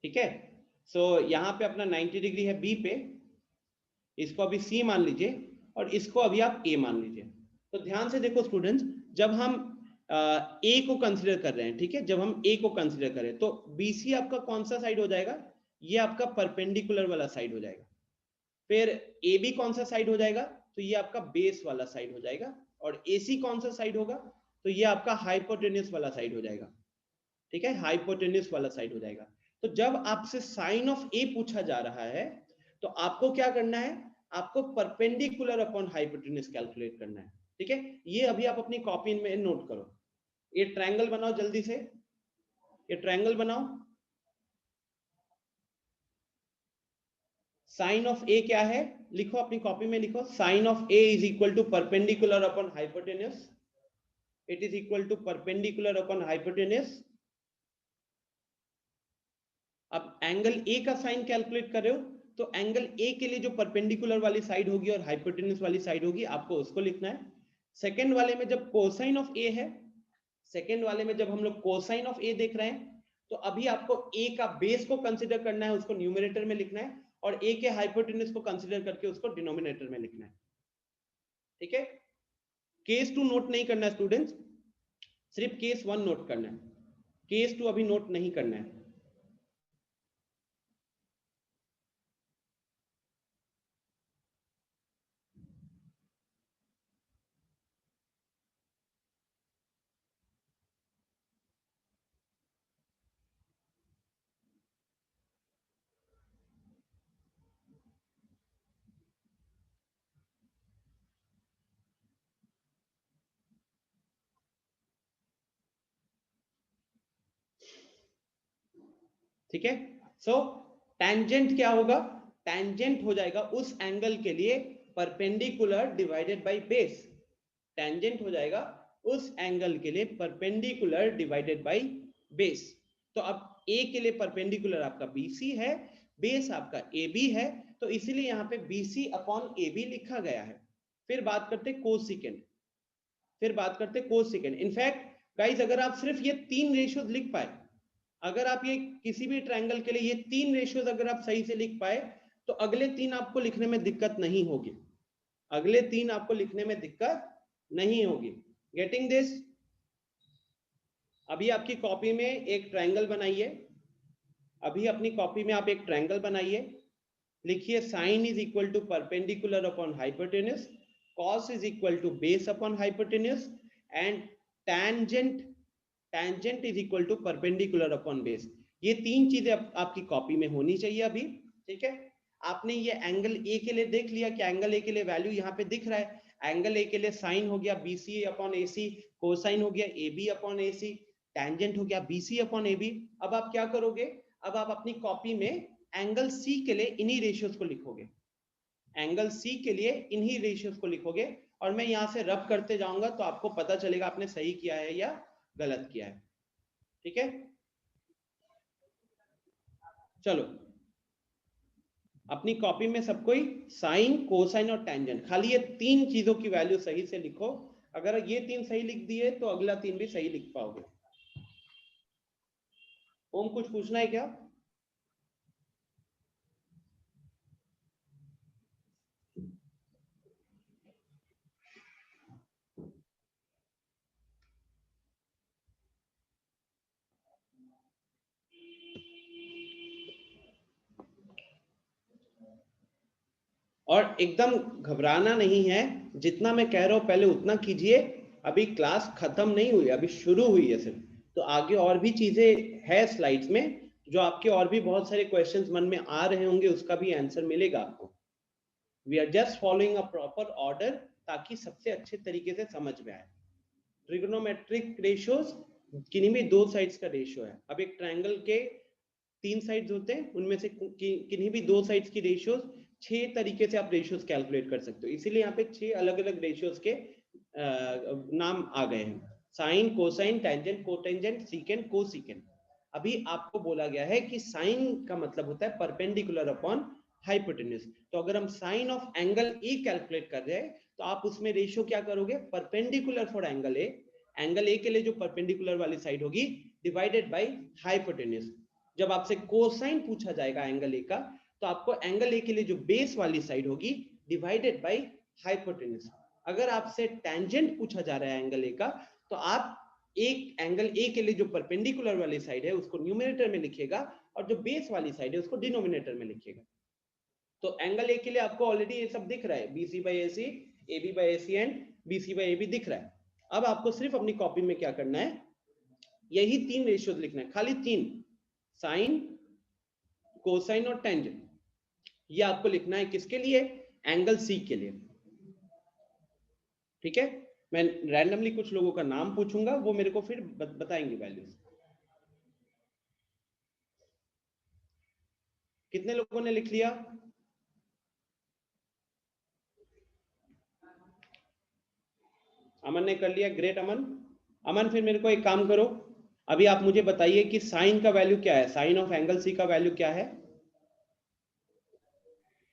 ठीक है, सो यहां पे अपना 90 डिग्री है बी पे, इसको अभी सी मान लीजिए, और इसको अभी आप ए मान लीजिए। तो ध्यान से देखो स्टूडेंट्स, जब हम ए को कंसीडर कर रहे हैं, ठीक है, जब हम ए को कंसीडर करें, तो BC आपका कौन सा साइड हो जाएगा? ये आपका परपेंडिकुलर वाला साइड हो जाएगा। फिर AB कौन सा साइड हो जाएगा? तो ये आपका बेस वाला साइड हो जाएगा। और AC कौन सा साइड होगा? तो ये आपका हाइपोटेन्यूस वाला साइड हो जाएगा। ठीक है, हाइपोटेन्यूस वाला साइड हो जाएगा। तो जब आपसे साइन ऑफ ए पूछा जा रहा है तो आपको क्या करना है, आपको परपेंडिकुलर अपॉन हाइपोटेन्यूज कैलकुलेट करना है। ठीक है, ये अभी आप अपनी कॉपी में नोट करो। ये ट्रायंगल बनाओ जल्दी से, ये ट्रायंगल बनाओ। साइन ऑफ ए क्या है, लिखो अपनी कॉपी में, लिखो sine of A is equal to perpendicular upon hypotenuse. It is equal to perpendicular upon hypotenuse. अब एंगल ए का साइन कैलकुलेट कर रहे हो तो एंगल ए के लिए जो परपेंडिकुलर वाली साइड होगी और हाइपोटेन्यूज वाली साइड होगी आपको उसको लिखना है। सेकेंड वाले में जब कोसाइन ऑफ ए है, सेकेंड वाले में जब हम लोग कोसाइन ऑफ ए देख रहे हैं तो अभी आपको ए का बेस को कंसीडर करना है, उसको न्यूमरेटर में लिखना है, और ए के हाइपोटेन्यूज को कंसीडर करके उसको डिनोमिनेटर में लिखना है। ठीक है, केस 2 नोट नहीं करना है स्टूडेंट्स, सिर्फ केस 1 नोट करना है, केस 2 अभी नोट नहीं करना है। ठीक है, सो टेंजेंट क्या होगा, टेंजेंट हो जाएगा उस एंगल के लिए perpendicular divided by base. Tangent हो जाएगा उस एंगल के लिए परपेंडिकुलर डिवाइडेड बाय बेस। तो अब ए के लिए परपेंडिकुलर आपका बीसी है, बेस आपका ए बी है, तो इसीलिए यहाँ पे बीसी अपॉन ए बी लिखा गया है। फिर बात करते कोसिकेंड, फिर बात करते कोसिकेंड। इनफैक्ट गाइस अगर आप सिर्फ ये 3 रेशियोज लिख पाए, अगर आप ये किसी भी ट्रायंगल के लिए ये 3 रेशियोज अगर आप सही से लिख पाए तो अगले 3 आपको लिखने में दिक्कत नहीं होगी, अगले 3 आपको लिखने में दिक्कत नहीं होगी। Getting this? अभी आपकी कॉपी में एक ट्रायंगल बनाइए, अभी अपनी कॉपी में आप एक ट्रायंगल बनाइए, लिखिए sine is equal to perpendicular upon hypotenuse, cos is equal to base upon hypotenuse, and tangent, tangent is equal to perpendicular upon base. ये 3 चीजें आपकी कॉपी में होनी चाहिए अभी। ठीक है, आपने ये एंगल ए के लिए देख लिया कि एंगल ए के लिए वैल्यू यहाँ पे दिख रहा है, एंगल ए के लिए साइन हो गया बीसी अपॉन एसी, कोसाइन हो गया A B upon AC, tangent हो गया बीसी अपॉन ए बी। अब आप क्या करोगे, अब आप अपनी कॉपी में एंगल सी के लिए इन्हीं रेशियोज को लिखोगे, एंगल सी के लिए इन्हीं रेशियोज को लिखोगे, और मैं यहां से रब करते जाऊंगा तो आपको पता चलेगा आपने सही किया है या गलत किया है। ठीक है, चलो अपनी कॉपी में सब कोई साइन, कोसाइन और टेंजेंट, खाली ये 3 चीजों की वैल्यू सही से लिखो। अगर ये 3 सही लिख दिए तो अगला 3 भी सही लिख पाओगे। ओम कुछ पूछना है क्या? और एकदम घबराना नहीं है, जितना मैं कह रहा हूं पहले उतना कीजिए। अभी क्लास खत्म नहीं हुई, अभी शुरू हुई है सिर्फ, तो आगे और भी चीजें है स्लाइड्स में, जो आपके और भी बहुत सारे क्वेश्चंस मन में आ रहे होंगे, उसका भी आंसर मिलेगा आपको। We are just following a proper order ताकि सबसे अच्छे तरीके से समझ में आए। ट्रिग्नोमेट्रिक रेशियोज किन्हीं भी 2 साइड्स का रेशियो है। अब एक ट्रायंगल के 3 साइड्स होते हैं, उनमें से किन्हीं भी 2 साइड्स की रेशियोज 6 तरीके से आप रेशियोज कैलकुलेट कर सकते हो, इसीलिए यहाँ पे 6 अलग अलग रेशियोज के नाम आ गए हैं, sine, cosine, tangent, cotangent, secant, cosecant. अभी आपको बोला गया है कि साइन का मतलब होता है परपेंडिकुलर अपॉन हाइपोटेन्यूज, तो अगर हम sine of angle A calculate कर रहे हैं तो आप उसमें रेशियो क्या करोगे, perpendicular for angle A, angle A के लिए जो परपेंडिकुलर वाली साइड होगी डिवाइडेड बाय हाइपोटेन्यूज। जब आपसे कोसाइन पूछा जाएगा एंगल ए का तो आपको एंगल ए के लिए जो बेस वाली साइड होगी डिवाइडेड बाय हाइपोटेन्यूज। अगर आपसे टेंजेंट पूछा जा रहा है एंगल ए का तो आप एक एंगल ए के लिए जो परपेंडिकुलर वाली साइड है उसको न्यूमरेटर में लिखिएगा और जो बेस वाली साइड है उसको डिनोमिनेटर में लिखिएगा। तो एंगल ए के लिए आपको ऑलरेडी ये सब दिख रहा है, BC by AC, A B by AC and BC by A B दिख रहा है। अब आपको सिर्फ अपनी कॉपी में क्या करना है, यही 3 रेशियोज लिखना है, खाली 3, साइन, कोसाइन और टेंजेंट, ये आपको लिखना है किसके लिए, एंगल सी के लिए। ठीक है, मैं रैंडमली कुछ लोगों का नाम पूछूंगा, वो मेरे को फिर बताएंगे वैल्यूज। कितने लोगों ने लिख लिया? अमन ने कर लिया, ग्रेट अमन। अमन फिर मेरे को एक काम करो, अभी आप मुझे बताइए कि साइन का वैल्यू क्या है, साइन ऑफ एंगल सी का वैल्यू क्या है?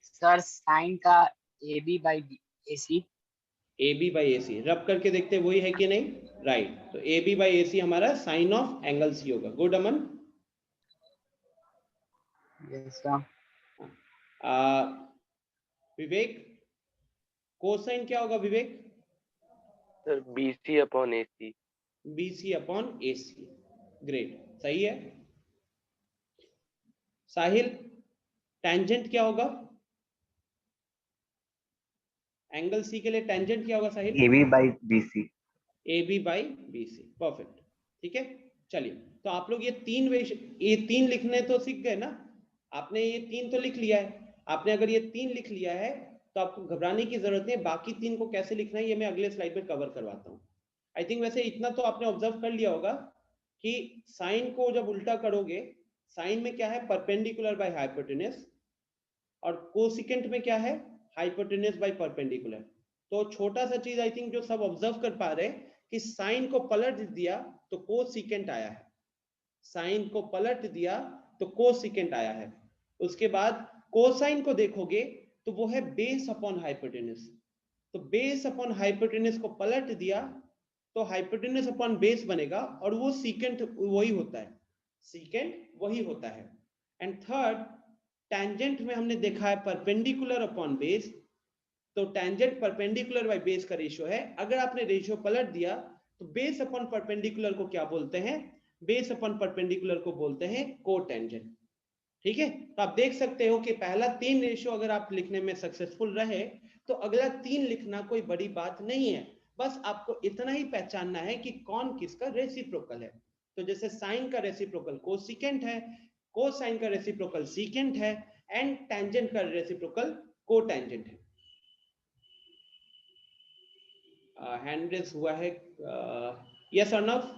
सर साइन का AB by AC। AB by AC रब करके देखते हैं वही है कि नहीं, राइट। तो AB बाई AC हमारा साइन ऑफ एंगल सी होगा। Good Aman. Yes sir. Vivek, cosine क्या होगा Vivek? Sir BC upon AC। BC upon AC, great, सही है। साहिल, टेंजेंट क्या होगा एंगल सी के लिए? टेंजेंट क्या होगा साहिल? AB by BC। AB by BC, perfect. ठीक है, चलिए तो आप लोग ये तीन लिखने तो सीख गए ना, आपने ये तीन तो लिख लिया है। आपने अगर ये तीन लिख लिया है तो आपको घबराने की जरूरत नहीं है, बाकी तीन को कैसे लिखना है ये मैं अगले स्लाइड में कवर करवाता हूँ। आई थिंक वैसे इतना तो आपने ऑब्जर्व कर लिया होगा कि साइन को जब उल्टा करोगे, साइन में क्या है, परपेंडिकुलर बाय हाइपोटेनस, और कोसिकेंट में क्या है, हाइपोटेनस बाय परपेंडिकुलर। तो छोटा सा चीज आई थिंक जो सब ऑब्जर्व कर पा रहे हैं कि साइन को पलट दिया तो कोसिकेंट आया है, साइन को पलट दिया तो कोसिकेंट आया है। उसके बाद कोसाइन को देखोगे तो वो है बेस अपॉन हाइपोटेनस, तो बेस अपॉन हाइपोटेनस को पलट दिया तो हाइपोटेनस अपॉन बेस बनेगा, और वो सीकेंट वही होता है, सीकेंट वही होता है। एंड थर्ड, टेंजेंट में हमने देखा है परपेंडिकुलर अपॉन बेस, तो टेंजेंट परपेंडिकुलर बाय बेस का रेशियो है। अगर आपने रेशियो पलट दिया तो बेस अपॉन परपेंडिकुलर को क्या बोलते हैं, बेस अपॉन परपेंडिकुलर को बोलते हैं कोटेंजेंट। ठीक है, तो आप देख सकते हो कि पहला तीन रेशियो अगर आप लिखने में सक्सेसफुल रहे तो अगला तीन लिखना कोई बड़ी बात नहीं है, बस आपको इतना ही पहचानना है कि कौन किसका रेसिप्रोकल है। तो जैसे साइन का रेसिप्रोकल कोसिकेंट है, कोसाइन का रेसिप्रोकल सीकेंट है, एंड टेंजेंट का रेसिप्रोकल कोटेंजेंट है। हैंड रेज हुआ है, यस अर्णव।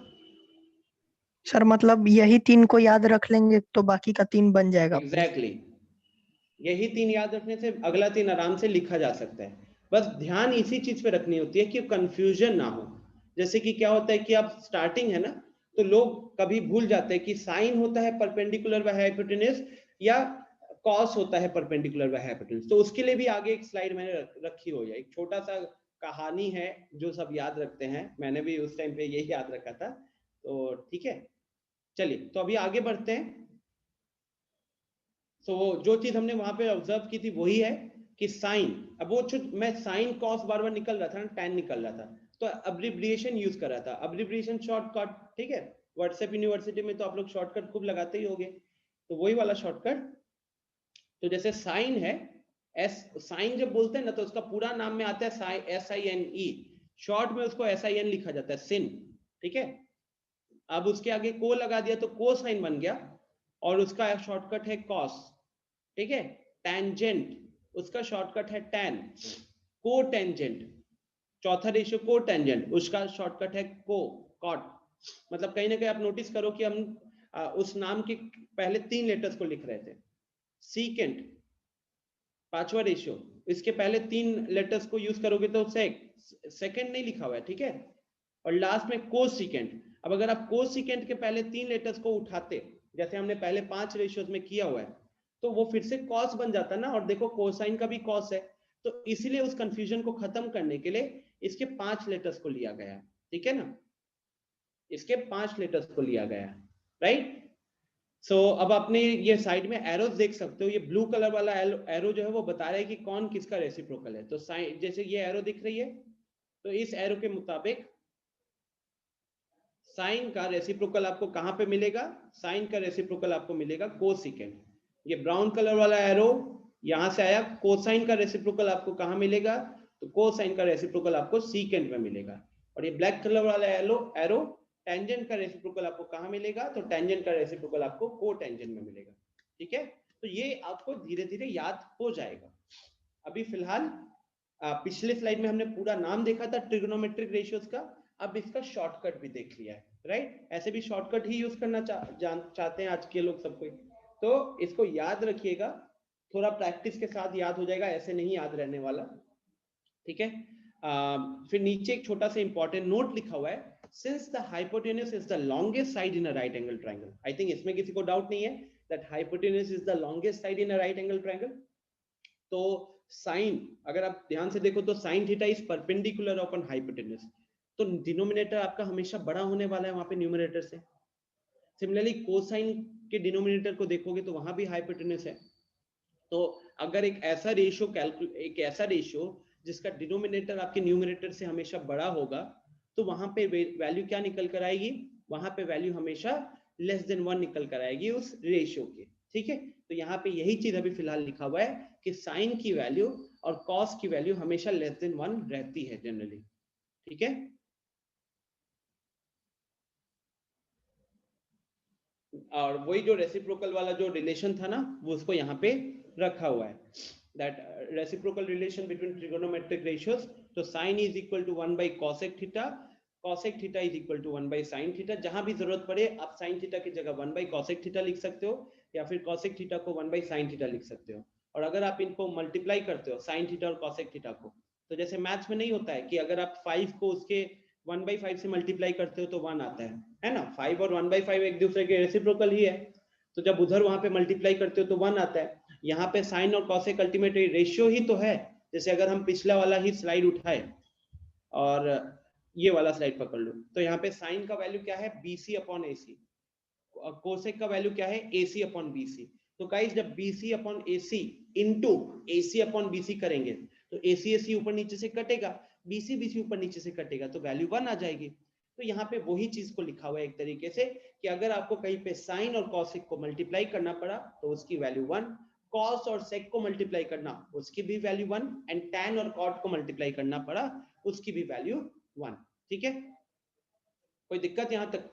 सर मतलब यही तीन को याद रख लेंगे तो बाकी का तीन बन जाएगा। एग्जैक्टली, यही तीन याद रखने से अगला तीन आराम से लिखा जा सकता है। बस ध्यान इसी चीज पे रखनी होती है कि कंफ्यूजन ना हो। जैसे कि क्या होता है कि आप स्टार्टिंग है ना, तो लोग कभी भूल जाते हैं कि साइन होता है परपेंडिकुलर बाय हाइपोटेनस या कॉस होता है परपेंडिकुलर बाय हाइपोटेनस। तो उसके लिए भी आगे एक स्लाइड मैंने रखी हुई है, एक छोटा सा कहानी है जो सब याद रखते हैं, मैंने भी उस टाइम पे यही याद रखा था। तो ठीक है, चलिए तो अभी आगे बढ़ते हैं। तो जो चीज हमने वहां पे ऑब्जर्व की थी वही है कि साइन, अब वो मैं साइन कॉस बार बार निकल रहा था ना, टैन निकल रहा था, तो अब्रिविएशन यूज कर रहा था, अब्रिविएशन शॉर्टकट। ठीक है, व्हाट्सएप यूनिवर्सिटी में तो आप लोग शॉर्टकट खूब लगाते ही होंगे, तो वही वाला शॉर्टकट। तो जैसे साइन है, एस, साइन जब बोलते हैं ना तो उसका पूरा नाम में आता है SINE, शॉर्ट में उसको SIN लिखा जाता है, सिन। ठीक है, अब उसके आगे को लगा दिया तो कोसाइन बन गया, और उसका शॉर्टकट है कॉस। ठीक है, टेंजेंट, उसका शॉर्टकट है टैन। को टेंजेंट, चौथा रेशियो को टेंजेंट, उसका शॉर्टकट है कॉट। मतलब कहीं ना कहीं आप नोटिस करो कि हम उस नाम के पहले तीन लेटर्स को लिख रहे थे। सीकेंट, पांचवा रेशियो, इसके पहले तीन लेटर्स को यूज करोगे तो सेकेंड नहीं लिखा हुआ है। ठीक है, और लास्ट में कोसिकेंट। अब अगर आप कोसिकेंट के पहले तीन लेटर्स को उठाते, जैसे हमने पहले 5 रेशियोज में किया हुआ है, तो वो फिर से कॉस बन जाता ना, और देखो कोसाइन का भी कॉस है, तो इसीलिए उस कंफ्यूजन को खत्म करने के लिए इसके 5 लेटर्स को लिया गया है। ठीक है ना, इसके 5 लेटर्स को लिया गया है, राइट। सो अब आपने ये साइड में एरोज देख सकते हो, ये ब्लू कलर वाला एरो जो है वो बता रहा है कि कौन किसका रेसिप्रोकल है। तो साइन, जैसे ये एरो दिख रही है, तो इस एरो के मुताबिक साइन का रेसिप्रोकल आपको कहां पे मिलेगा, साइन का रेसिप्रोकल आपको मिलेगा कोसिकेंट। ये ब्राउन कलर वाला एरो यहां से आया, कोसाइन का रेसिप्रोकल आपको कहां मिलेगा, तो कोसाइन का रेसिप्रोकल आपको सीकेंट में मिलेगा। और ये ब्लैक कलर वाला एरो टेंजेंट का रेसिप्रोकल आपको कहां मिलेगा, तो टेंजेंट का रेसिप्रोकल आपको कोटेंजेंट में मिलेगा। ठीक है, तो ये आपको धीरे धीरे याद हो जाएगा। अभी फिलहाल पिछले स्लाइड में हमने पूरा नाम देखा था ट्रिगोनोमेट्रिक रेशियोज का, अब इसका शॉर्टकट भी देख लिया है, राइट? ऐसे भी शॉर्टकट ही यूज करना चाहते हैं आज के लोग सब कोई, तो इसको याद रखिएगा, थोड़ा प्रैक्टिस के साथ याद हो जाएगा, ऐसे नहीं याद रहने वाला, ठीक है? फिर नीचे एक छोटा सा इंपॉर्टेंट नोट लिखा हुआ है, since the hypotenuse is the longest side in a right angle triangle. I think इसमें किसी को डाउट नहीं है that hypotenuse is the longest side in a right angle triangle. तो साइन, अगर आप ध्यान से देखो तो sine theta is perpendicular upon hypotenuse, तो डिनोमिनेटर आपका हमेशा बड़ा होने वाला है वहां पे न्यूमरेटर से। सिमिलरली कोसाइन के डिनोमिनेटर को देखोगे तो वहां भी हाइपोटेन्यूज है। तो अगर एक ऐसा रेशियो जिसका डिनोमिनेटर आपके न्यूमरेटर से हमेशा बड़ा होगा, तो वहां पे वैल्यू क्या निकल कर आएगी? वहां पे वैल्यू हमेशा लेस देन 1 निकल कर आएगी उस रेशियो के, ठीक है? तो यहाँ पे यही चीज अभी फिलहाल लिखा हुआ है कि साइन की वैल्यू और कॉस की वैल्यू हमेशा लेस देन 1 रहती है जनरली, ठीक है? और वही जो रेसिप्रोकल वाला जो रिलेशन था ना, वो उसको यहाँ पे रखा हुआ है, that reciprocal relation between trigonometric ratios. तो sin is equal to 1 by cosec theta, cosec theta is equal to 1 by sin theta। जहां भी जरूरत पड़े आप sin theta की जगह 1 by cosec theta लिख सकते हो, या फिर cosec theta को 1 by sin theta लिख सकते हो। और अगर आप इनको मल्टीप्लाई करते हो sin theta और cosec theta को, तो जैसे मैथ्स में नहीं होता है कि अगर आप 5 को उसके 1 by 5 से मल्टीप्लाई करते हो तो 1 आता है ना? 5 और 1 by 5 एक दूसरे के रेसिप्रोकल ही है, तो जब उधर वहां पे मल्टीप्लाई करते हो तो 1 आता है। यहाँ पे साइन और कॉसेक अल्टीमेट रेशियो ही तो है। जैसे अगर हम पिछला वाला ही स्लाइड उठाए और ये वाला स्लाइड पकड़ लो, तो यहाँ पे साइन का वैल्यू क्या है? BC अपॉन AC, कोसेक का वैल्यू क्या है? AC upon BC। तो गाइस जब BC upon AC into AC upon BC करेंगे तो AC ऊपर नीचे से कटेगा, BC ऊपर नीचे से कटेगा, तो वैल्यू 1 आ जाएगी। तो यहाँ पे वही चीज को लिखा हुआ है एक तरीके से कि अगर आपको कहीं पे साइन और कॉसेक को मल्टीप्लाई करना पड़ा तो उसकी वैल्यू 1, कॉस और सेक को मल्टीप्लाई करना उसकी भी वैल्यू 1, एंड टैन और कॉट को मल्टीप्लाई करना पड़ा उसकी भी वैल्यू 1, ठीक है? कोई दिक्कत यहां तक?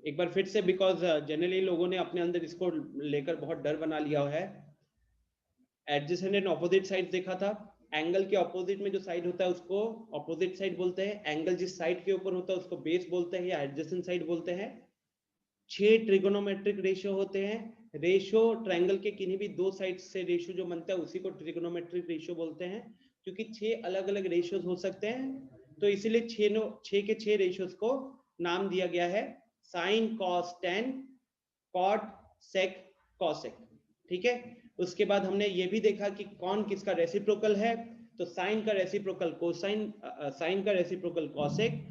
एक बार फिर से, बिकॉज जनरली लोगों ने अपने अंदर इसको लेकर बहुत डर बना लिया है। एडजेसेंट एंड ऑपोजिट साइड देखा था, एंगल के ऑपोजिट में जो साइड होता है उसको ऑपोजिट साइड बोलते हैं, एंगल जिस साइड के ऊपर होता है उसको बेस बोलते हैं या एडजेसेंट साइड बोलते हैं। 6 ट्रिगोनोमेट्रिक रेशियो होते हैं। रेशियो ट्रायंगल के किन्हीं भी 2 साइड से रेशियो जो बनता है उसी को ट्रिगोनोमेट्रिक रेशियो बोलते हैं, क्योंकि 6 अलग अलग रेशियोज हो सकते हैं, तो इसीलिए 6 के 6 रेशियोज को नाम दिया गया है sine cos tan cot sec cosec, ठीक है? उसके बाद हमने ये भी देखा कि कौन किसका रेसिप्रोकल है, तो साइन का रेसिप्रोकल कोसाइन, साइन का रेसिप्रोकल कॉसेक,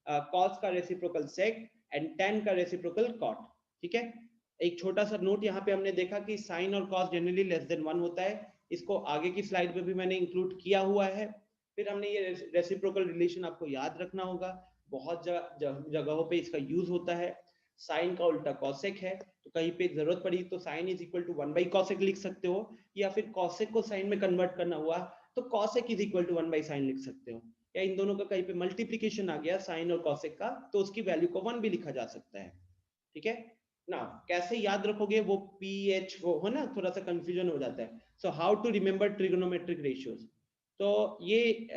कॉस का रेसिप्रोकल सेक एंड टैन का रेसिप्रोकल कॉट, ठीक है? एक छोटा सा नोट यहाँ पे हमने देखा कि साइन और कॉस जनरली लेस देन 1 होता है, इसको आगे की स्लाइड में भी मैंने इंक्लूड किया हुआ है। फिर हमने ये रेसिप्रोकल रिलेशन आपको याद रखना होगा, बहुत जगहों पे इसका यूज होता है। साइन का उल्टा कॉसेक है, तो कहीं पे जरूरत पड़ी तो sine is equal to 1 by cosec लिख सकते हो, या फिर कॉसेक को साइन में कन्वर्ट करना हुआ तो cosec is equal to 1 by sine लिख सकते हो, या इन दोनों का कहीं पे मल्टीप्लिकेशन आ गया साइन और कॉसेक का तो उसकी वैल्यू को 1 भी लिखा जा सकता है, ठीक है ना? कैसे याद रखोगे वो PH वो हो ना, थोड़ा सा कंफ्यूजन हो जाता है। So how to remember trigonometric ratios, तो ये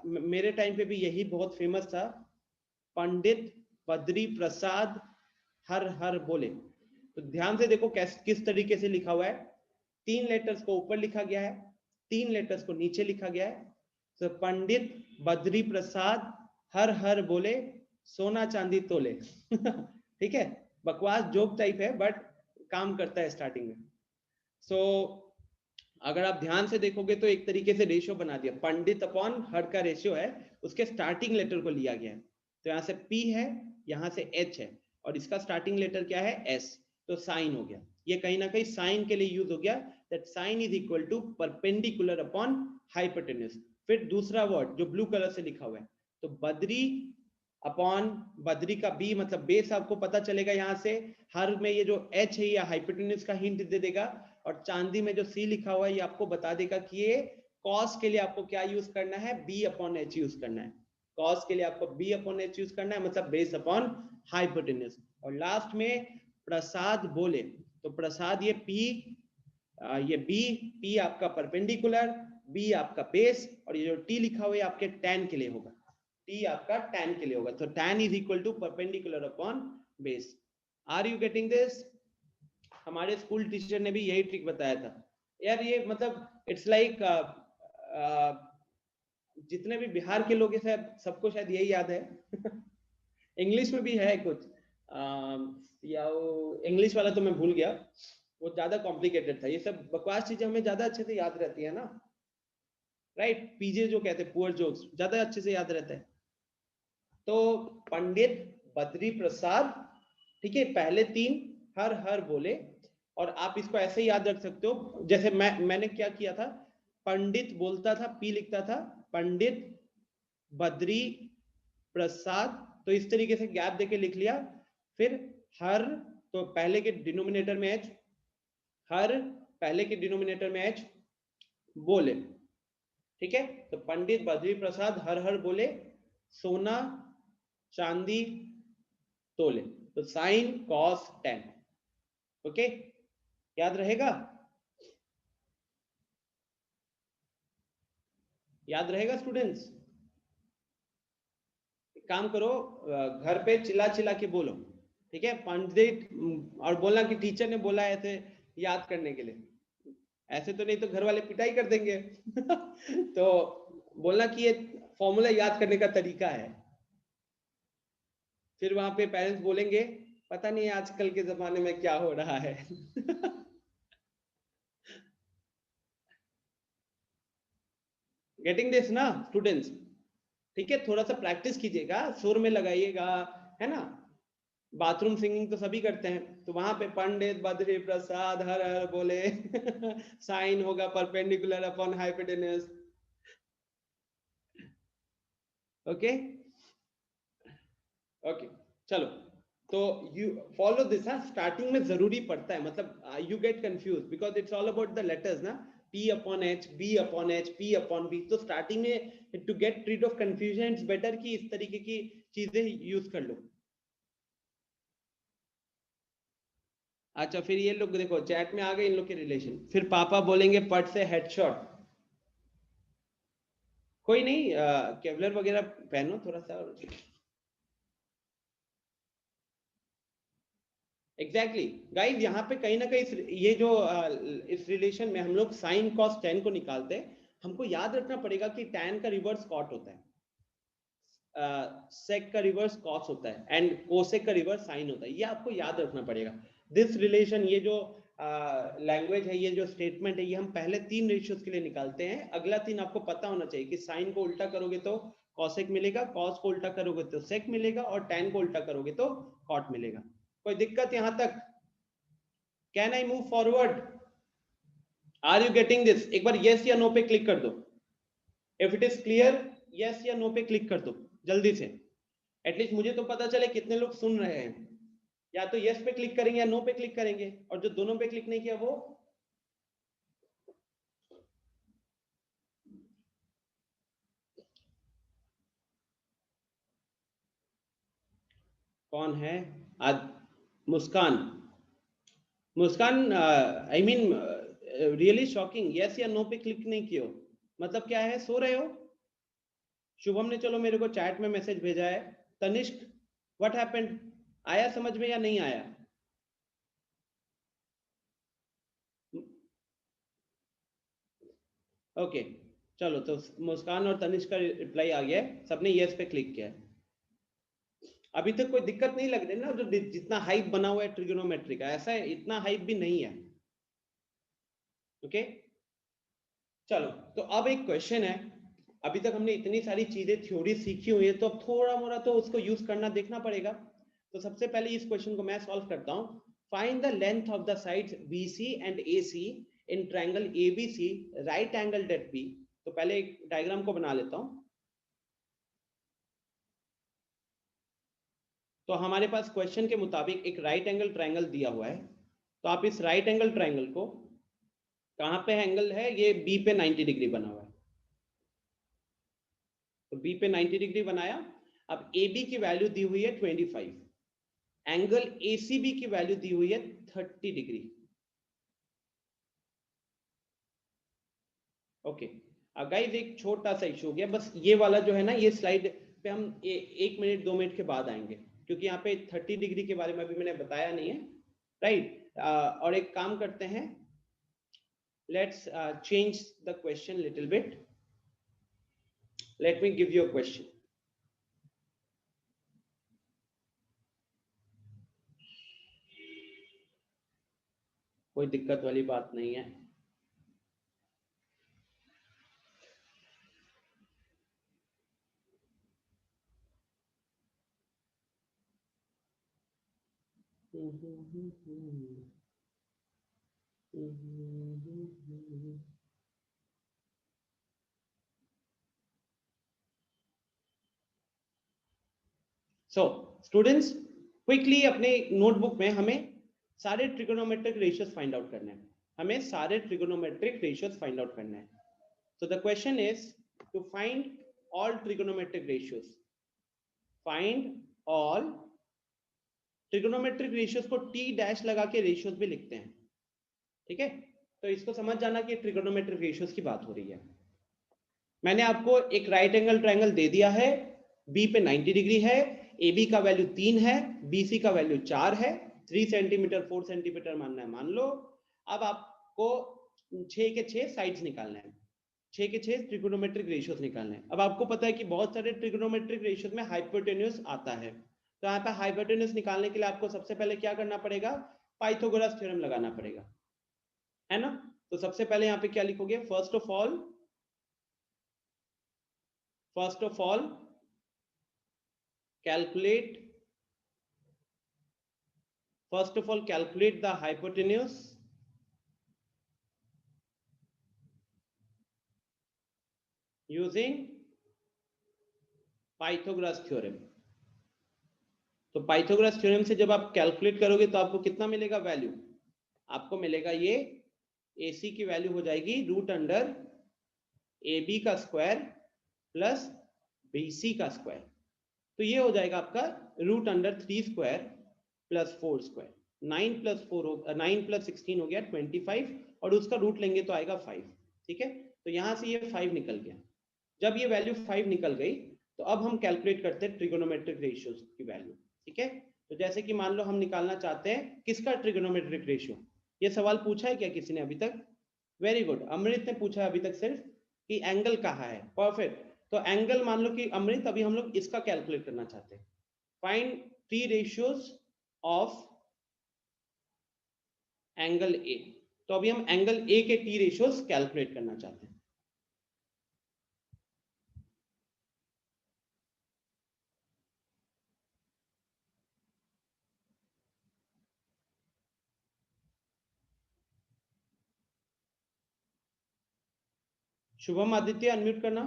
मेरे टाइम पे भी यही बहुत फेमस था, पंडित बद्री प्रसाद हर हर बोले। तो ध्यान से देखो किस तरीके से लिखा हुआ है, 3 लेटर्स को ऊपर लिखा गया है, 3 लेटर्स को नीचे लिखा गया है। तो पंडित बद्री प्रसाद हर हर बोले सोना चांदी तोले ठीक है, बकवास जोक टाइप है बट काम करता है स्टार्टिंग में। सो अगर आप ध्यान से देखोगे तो एक तरीके से रेशियो बना दिया, पंडित अपॉन हर का रेशियो है, उसके स्टार्टिंग लेटर को लिया गया है। तो यहाँ से P है, यहाँ से H है, और इसका स्टार्टिंग लेटर क्या है? S, तो साइन हो गया। ये कहीं ना कहीं साइन के लिए यूज हो गया, that sine is equal to perpendicular upon hypotenuse. फिर दूसरा वर्ड जो ब्लू कलर से लिखा हुआ है, तो बद्री अपॉन बद्री का B मतलब बेस आपको पता चलेगा यहाँ से, हर में ये जो H है या हाइपोटेन्यूज का हिंट दे देगा, और चांदी में जो C लिखा हुआ है ये आपको बता देगा कि ये कॉस के लिए आपको क्या यूज करना है? B अपॉन H यूज करना है। कॉस के लिए आपको B अपॉन H यूज करना है, मतलब बेस अपॉन हाइपोटेन्यूज। और लास्ट में प्रसाद बोले, तो प्रसाद ये P, ये B आपका परपेंडिकुलर, B आपका बेस, और ये जो T लिखा हुआ है आपके tan के लिए होगा, T आपका tan के लिए होगा, तो tan is equal to perpendicular upon base. Are you getting this? हमारे स्कूल टीचर ने भी यही ट्रिक बताया था यार। ये मतलब इट्स लाइक जितने भी बिहार के लोग हैं सबको शायद यही याद है। इंग्लिश में भी है कुछ, या इंग्लिश वाला तो मैं भूल गया, वो ज्यादा कॉम्प्लिकेटेड था। ये सब बकवास चीजें हमें ज्यादा अच्छे से याद रहती है ना, राइट? पीजे जो कहते हैं पुअर जोक्स ज्यादा अच्छे से याद रहता है। तो पंडित बद्री प्रसाद, ठीक है, पहले 3 हर हर बोले, और आप इसको ऐसे याद रख सकते हो जैसे मैंने क्या किया था, पंडित बोलता था, पी लिखता था, पंडित बद्री प्रसाद, तो इस तरीके से गैप देके लिख लिया। फिर हर, तो पहले के डिनोमिनेटर में एच, हर पहले के डिनोमिनेटर में एच, बोले, ठीक है। तो पंडित बद्री प्रसाद हर हर बोले, सोना चांदी तोले, तो साइन कॉस टेन। ओके, याद रहेगा? याद रहेगा स्टूडेंट्स? काम करो, घर पे चिल्ला चिल्ला के बोलो, ठीक है? पंडित, और बोलना कि टीचर ने बोला है ऐसे याद करने के लिए, ऐसे तो नहीं तो घर वाले पिटाई कर देंगे। तो बोलना कि ये फॉर्मूला याद करने का तरीका है। फिर वहां पे पेरेंट्स बोलेंगे पता नहीं आजकल के जमाने में क्या हो रहा है। गेटिंग दिस ना स्टूडेंट्स? ठीक है, थोड़ा सा प्रैक्टिस कीजिएगा, सुर में लगाइएगा, है ना? बाथरूम सिंगिंग तो सभी करते हैं, तो वहां पे पंडित बद्री प्रसाद हर हर बोले, साइन होगा perpendicular upon hypotenuse. Okay okay, चलो, तो यू फॉलो दिस। स्टार्टिंग में जरूरी पड़ता है, मतलब you get confuse because it's all about the letters ना, P upon H, B upon H, P upon B। तो स्टार्टिंग में to get rid of confusion it's better कि इस तरीके की चीजें यूज कर लो। अच्छा, फिर ये लोग देखो चैट में आ गए इन लोग के रिलेशन। फिर पापा बोलेंगे पट से हेडशॉट। कोई नहीं, केवलर वगैरह पहनो थोड़ा सा। एग्जैक्टली गाइस, यहाँ पे कहीं ना कहीं ये जो इस रिलेशन में हम लोग साइन कॉस टेन को निकालते हैं, हमको याद रखना पड़ेगा कि टैन का रिवर्स कॉट होता है, सेक का रिवर्स कॉस होता है, एंड कोसेक का रिवर्स साइन होता है। ये आपको याद रखना पड़ेगा। दिस रिलेशन, ये जो लैंग्वेज है, ये जो स्टेटमेंट है, ये हम पहले 3 रेशियोज के लिए निकालते हैं। अगला 3 आपको पता होना चाहिए कि साइन को उल्टा करोगे तो कॉसेक मिलेगा, कॉस को उल्टा करोगे तो सेक मिलेगा, और टैन को उल्टा करोगे तो कॉट मिलेगा। कोई दिक्कत यहां तक? Can I move forward? Are you getting this? एक बार यस या नो पे क्लिक कर दो। If it is clear, yes या नो पे क्लिक कर दो जल्दी से, एटलीस्ट मुझे तो पता चले कितने लोग सुन रहे हैं। या तो यस पे क्लिक करेंगे या नो पे क्लिक करेंगे, और जो दोनों पे क्लिक नहीं किया वो कौन है? आज Muskan, Muskan, I mean really shocking, yes या नो पे क्लिक नहीं किए हो, मतलब क्या है, सो रहे हो? शुभम ने चलो मेरे को चैट में मैसेज भेजा है। Tanishk, what happened? आया समझ में या नहीं आया? ओके चलो, तो मुस्कान और तनिष्क का रिप्लाई आ गया है, सबने यस पे क्लिक किया है। अभी तक कोई दिक्कत नहीं लग रही ना? जो जितना हाइप बना हुआ है ट्रिगोनोमेट्री का, ऐसा है, इतना हाइप भी नहीं है। ओके चलो, तो अब एक क्वेश्चन है। अभी तक हमने इतनी सारी चीजें थ्योरी सीखी हुई है, तो अब थोड़ा मोड़ा तो उसको यूज करना देखना पड़ेगा। तो सबसे पहले इस क्वेश्चन को मैं सॉल्व करता हूं। Find the length of the sides BC and AC in triangle ABC right angled at B। तो पहले एक डायग्राम को बना लेता हूं। तो हमारे पास क्वेश्चन के मुताबिक एक राइट एंगल ट्रायंगल दिया हुआ है। तो आप इस राइट एंगल ट्रायंगल को, कहां पे एंगल है? ये B पे 90 डिग्री बना हुआ है, तो B पे 90 डिग्री बनाया। अब AB की वैल्यू दी हुई है 25, एंगल ACB की वैल्यू दी हुई है 30 डिग्री। ओके, गाइस एक छोटा सा इशू हो गया, बस ये वाला जो है ना, ये स्लाइड पे हम 1 मिनट 2 मिनट के बाद आएंगे, क्योंकि यहाँ पे 30 डिग्री के बारे में अभी मैंने बताया नहीं है, राइट। और एक काम करते हैं, let's change the question little bit. Let me give you a question. कोई दिक्कत वाली बात नहीं है। सो स्टूडेंट्स, क्विकली अपने नोटबुक में हमें सारे ट्रिगोनोमेट्रिक रेशियोज फाइंड आउट करने हैं। हमें सारे ट्रिगोनोमेट्रिक रेशियोज फाइंड आउट करने हैं। So the question is to find all trigonometric ratios. Find all trigonometric ratios को T डैश लगा के ratios भी लिखते हैं, ठीक है। तो इसको समझ जाना कि trigonometric ratios की बात हो रही है। मैंने आपको एक राइट एंगल ट्रायंगल दे दिया है, B पे 90 डिग्री है, AB का वैल्यू 3 है, BC का वैल्यू 4 है, 3 सेंटीमीटर 4 सेंटीमीटर मानना है, मान लो। अब आपको 6 के 6 साइड्स निकालना है, 6 के 6 ट्रिगोनोमेट्रिक रेशियोज निकालने हैं। अब आपको पता है कि बहुत सारे ट्रिगोनोमेट्रिक रेशियोज में हाइपोटेन्यूज आता है, तो यहाँ पे हाइपोटेन्यूज निकालने के लिए आपको सबसे पहले क्या करना पड़ेगा, पाइथागोरस थ्योरम लगाना पड़ेगा, है ना। तो सबसे पहले यहाँ पे क्या लिखोगे, first of all calculate the hypotenuse using Pythagoras theorem. तो पाइथागोरस थ्योरम से जब आप कैलकुलेट करोगे तो आपको कितना मिलेगा वैल्यू, आपको मिलेगा ये AC की वैल्यू हो जाएगी √AB का स्क्वायर प्लस BC का स्क्वायर। तो ये हो जाएगा आपका √3 स्क्वायर प्लस 4 स्क्वायर। 9 प्लस 16 हो गया 25, और उसका रूट लेंगे तो आएगा 5, ठीक है। तो यहां से ये 5 निकल गया। जब ये वैल्यू 5 निकल गई तो अब हम कैलकुलेट करते हैं ट्रिगोनोमेट्रिक रेशियोज की वैल्यू, ठीक है। तो जैसे कि मान लो हम निकालना चाहते हैं किसका ट्रिगोनोमेट्रिक रेशियो। ये सवाल पूछा है क्या किसी ने अभी तक? वेरी गुड, अमृत ने पूछा अभी तक सिर्फ कि एंगल कहाँ है, परफेक्ट। तो एंगल मान लो कि अमृत, अभी हम लोग इसका कैलकुलेट करना चाहते हैं, find T ratios of angle A। तो अभी हम एंगल A के T रेशियोज कैलकुलेट करना चाहते हैं। शुभम आदित्य अनम्यूट करना।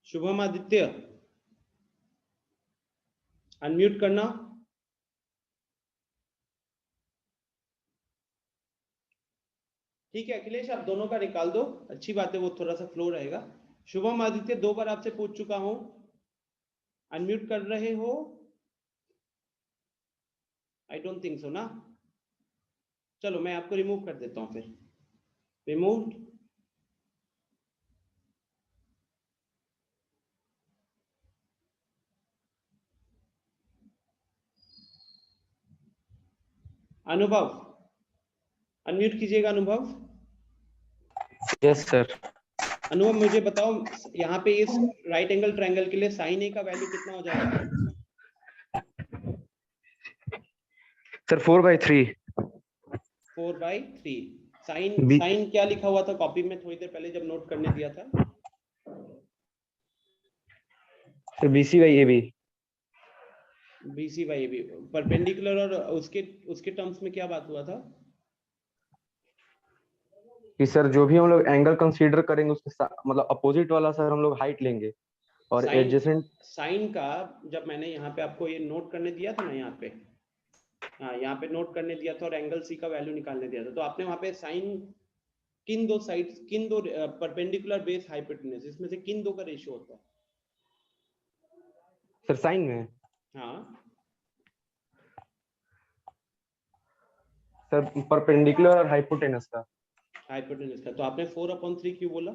शुभम आदित्य अनम्यूट करना। ठीक है अखिलेश, आप दोनों का निकाल दो, अच्छी बात है, वो थोड़ा सा फ्लो रहेगा। शुभम आदित्य 2 बार आपसे पूछ चुका हूं, अनम्यूट कर रहे हो? आई डोंट थिंक सो ना। चलो मैं आपको रिमूव कर देता हूं, फिर रिमूव। अनुभव अनम्यूट कीजिएगा, अनुभव। Yes sir. अनुभव मुझे बताओ, यहाँ पे इस राइट एंगल ट्रायंगल के लिए साइन ए का वैल्यू कितना हो जाएगा? सर 4/3। 4/3। साइन क्या लिखा हुआ था कॉपी में थोड़ी देर पहले जब नोट करने दिया था? Sir BC/AB। BC/AB परपेंडिकुलर, और उसके टर्म्स में क्या बात हुआ था कि सर जो भी हम लोग एंगल कंसीडर करेंगे उसके मतलब अपोजिट वाला सर हम लोग हाइट लेंगे, और एडजेसेंट साइन का जब मैंने यहाँ पे आपको ये नोट करने दिया था ना, यहाँ पे, हाँ यहाँ पे नोट करने दिया था और एंगल C का वैल्यू निकालने दिया था, तो आपने वहां पे साइन किन दो साइड्स, किन दो परपेंडिकुलर बेस हाइपोटेन्यूज, इसमें से किन दो का रेशियो होता है? सर साइन में हाँ सर परपेंडिकुलर और हाइपोटेनस का। हाइपोटेन्यूज का। तो आपने 4/3 क्यों बोला?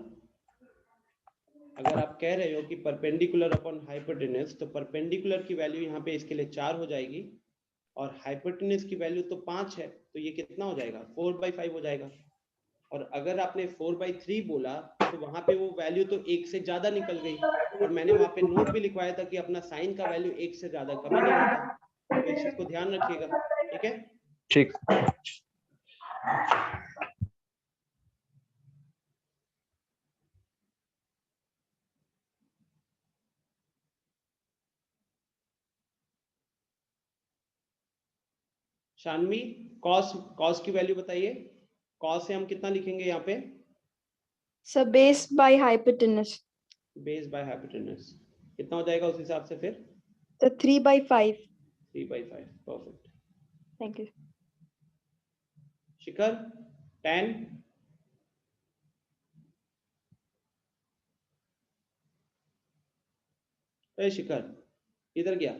अगर आप कह रहे हो कि परपेंडिकुलर अपॉन हाइपोटेन्यूज, तो परपेंडिकुलर की वैल्यू यहाँ पे इसके लिए 4 हो जाएगी और हाइपोटेन्यूज की वैल्यू तो 5 है, तो ये कितना हो जाएगा? 4/5 हो जाएगा। और अगर आपने 4/3 बोला तो वहां पे वो वैल्यू तो 1 से ज्यादा निकल गई, और मैंने वहां पे नोट भी लिखवाया था कि अपना साइन का वैल्यू 1 से ज्यादा कभी नहीं होता, तो इस चीज को ध्यान रखिएगा। ठीक है, ठीक। शानवी कॉस, कॉस की वैल्यू बताइए। कॉस से हम कितना लिखेंगे यहाँ पे? Sir base by hypotenuse. Base by hypotenuse कितना हो जाएगा उस हिसाब से फिर? तो 3/5। 3/5। परफेक्ट। Thank you. शिखर 10। ए शिखर इधर गया,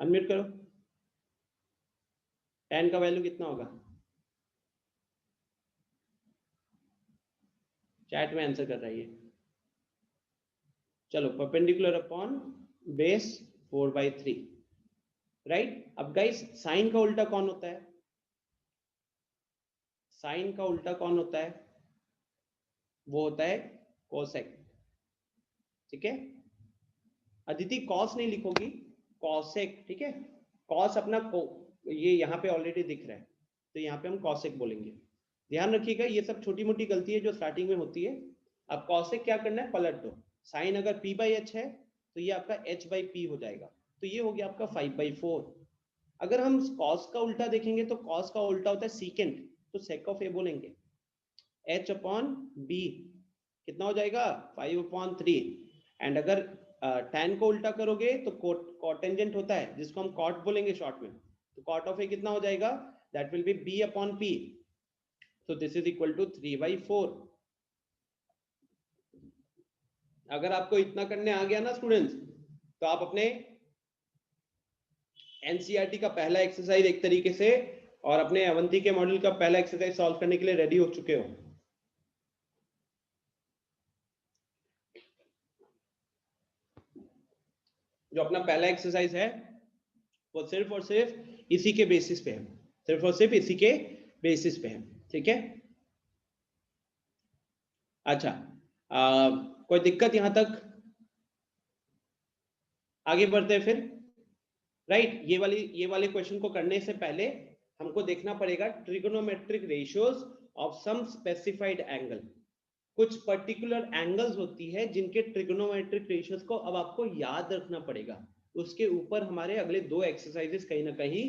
अनम्यूट करो। 10 का वैल्यू कितना होगा? चैट में आंसर कर रही है। चलो, परपेंडिकुलर अपॉन बेस 4/3, राइट। अब गाइस साइन का उल्टा कौन होता है? साइन का उल्टा कौन होता है? वो होता है कोसेक। ठीक है, अदिति कॉस नहीं लिखोगी, कॉसेक। ठीक है, कॉस अपना ये यहाँ पे ऑलरेडी दिख रहा है, तो यहाँ पे हम कॉसेक बोलेंगे। ध्यान रखिएगा, ये सब छोटी मोटी गलती है जो स्टार्टिंग में होती है। अब कॉसेक क्या करना है? पलट दो। साइन अगर p/h है तो ये आपका h/p हो जाएगा, तो ये हो गया आपका 5/4। अगर हम कॉस का उल्टा देखेंगे तो कॉस का उल्टा होता है सीकेंट, तो sec ऑफ a बोलेंगे। h/b कितना हो जाएगा? 5/3। एंड अगर tan को उल्टा करोगे तो कोटेंजेंट होता है जिसको हम कॉट बोलेंगे शॉर्ट में, तो कॉट ऑफ a कितना हो जाएगा? That will B b/p। तो दिस इज इक्वल टू 3/4। अगर आपको इतना करने आ गया ना स्टूडेंट्स, तो आप अपने एनसीईआरटी का पहला एक्सरसाइज एक तरीके से और अपने अवंती के मॉड्यूल का पहला एक्सरसाइज सॉल्व करने के लिए रेडी हो चुके हो। जो अपना पहला एक्सरसाइज है वो सिर्फ और सिर्फ इसी के बेसिस पे है, सिर्फ और सिर्फ इसी के बेसिस पे है। ठीक है, अच्छा, कोई दिक्कत यहां तक? आगे बढ़ते हैं फिर, राइट। ये वाले क्वेश्चन को करने से पहले हमको देखना पड़ेगा trigonometric ratios of some specified angle. कुछ पर्टिकुलर एंगल्स होती है जिनके ट्रिगोनोमेट्रिक रेशियोज को अब आपको याद रखना पड़ेगा। उसके ऊपर हमारे अगले 2 एक्सरसाइजेस कहीं ना कहीं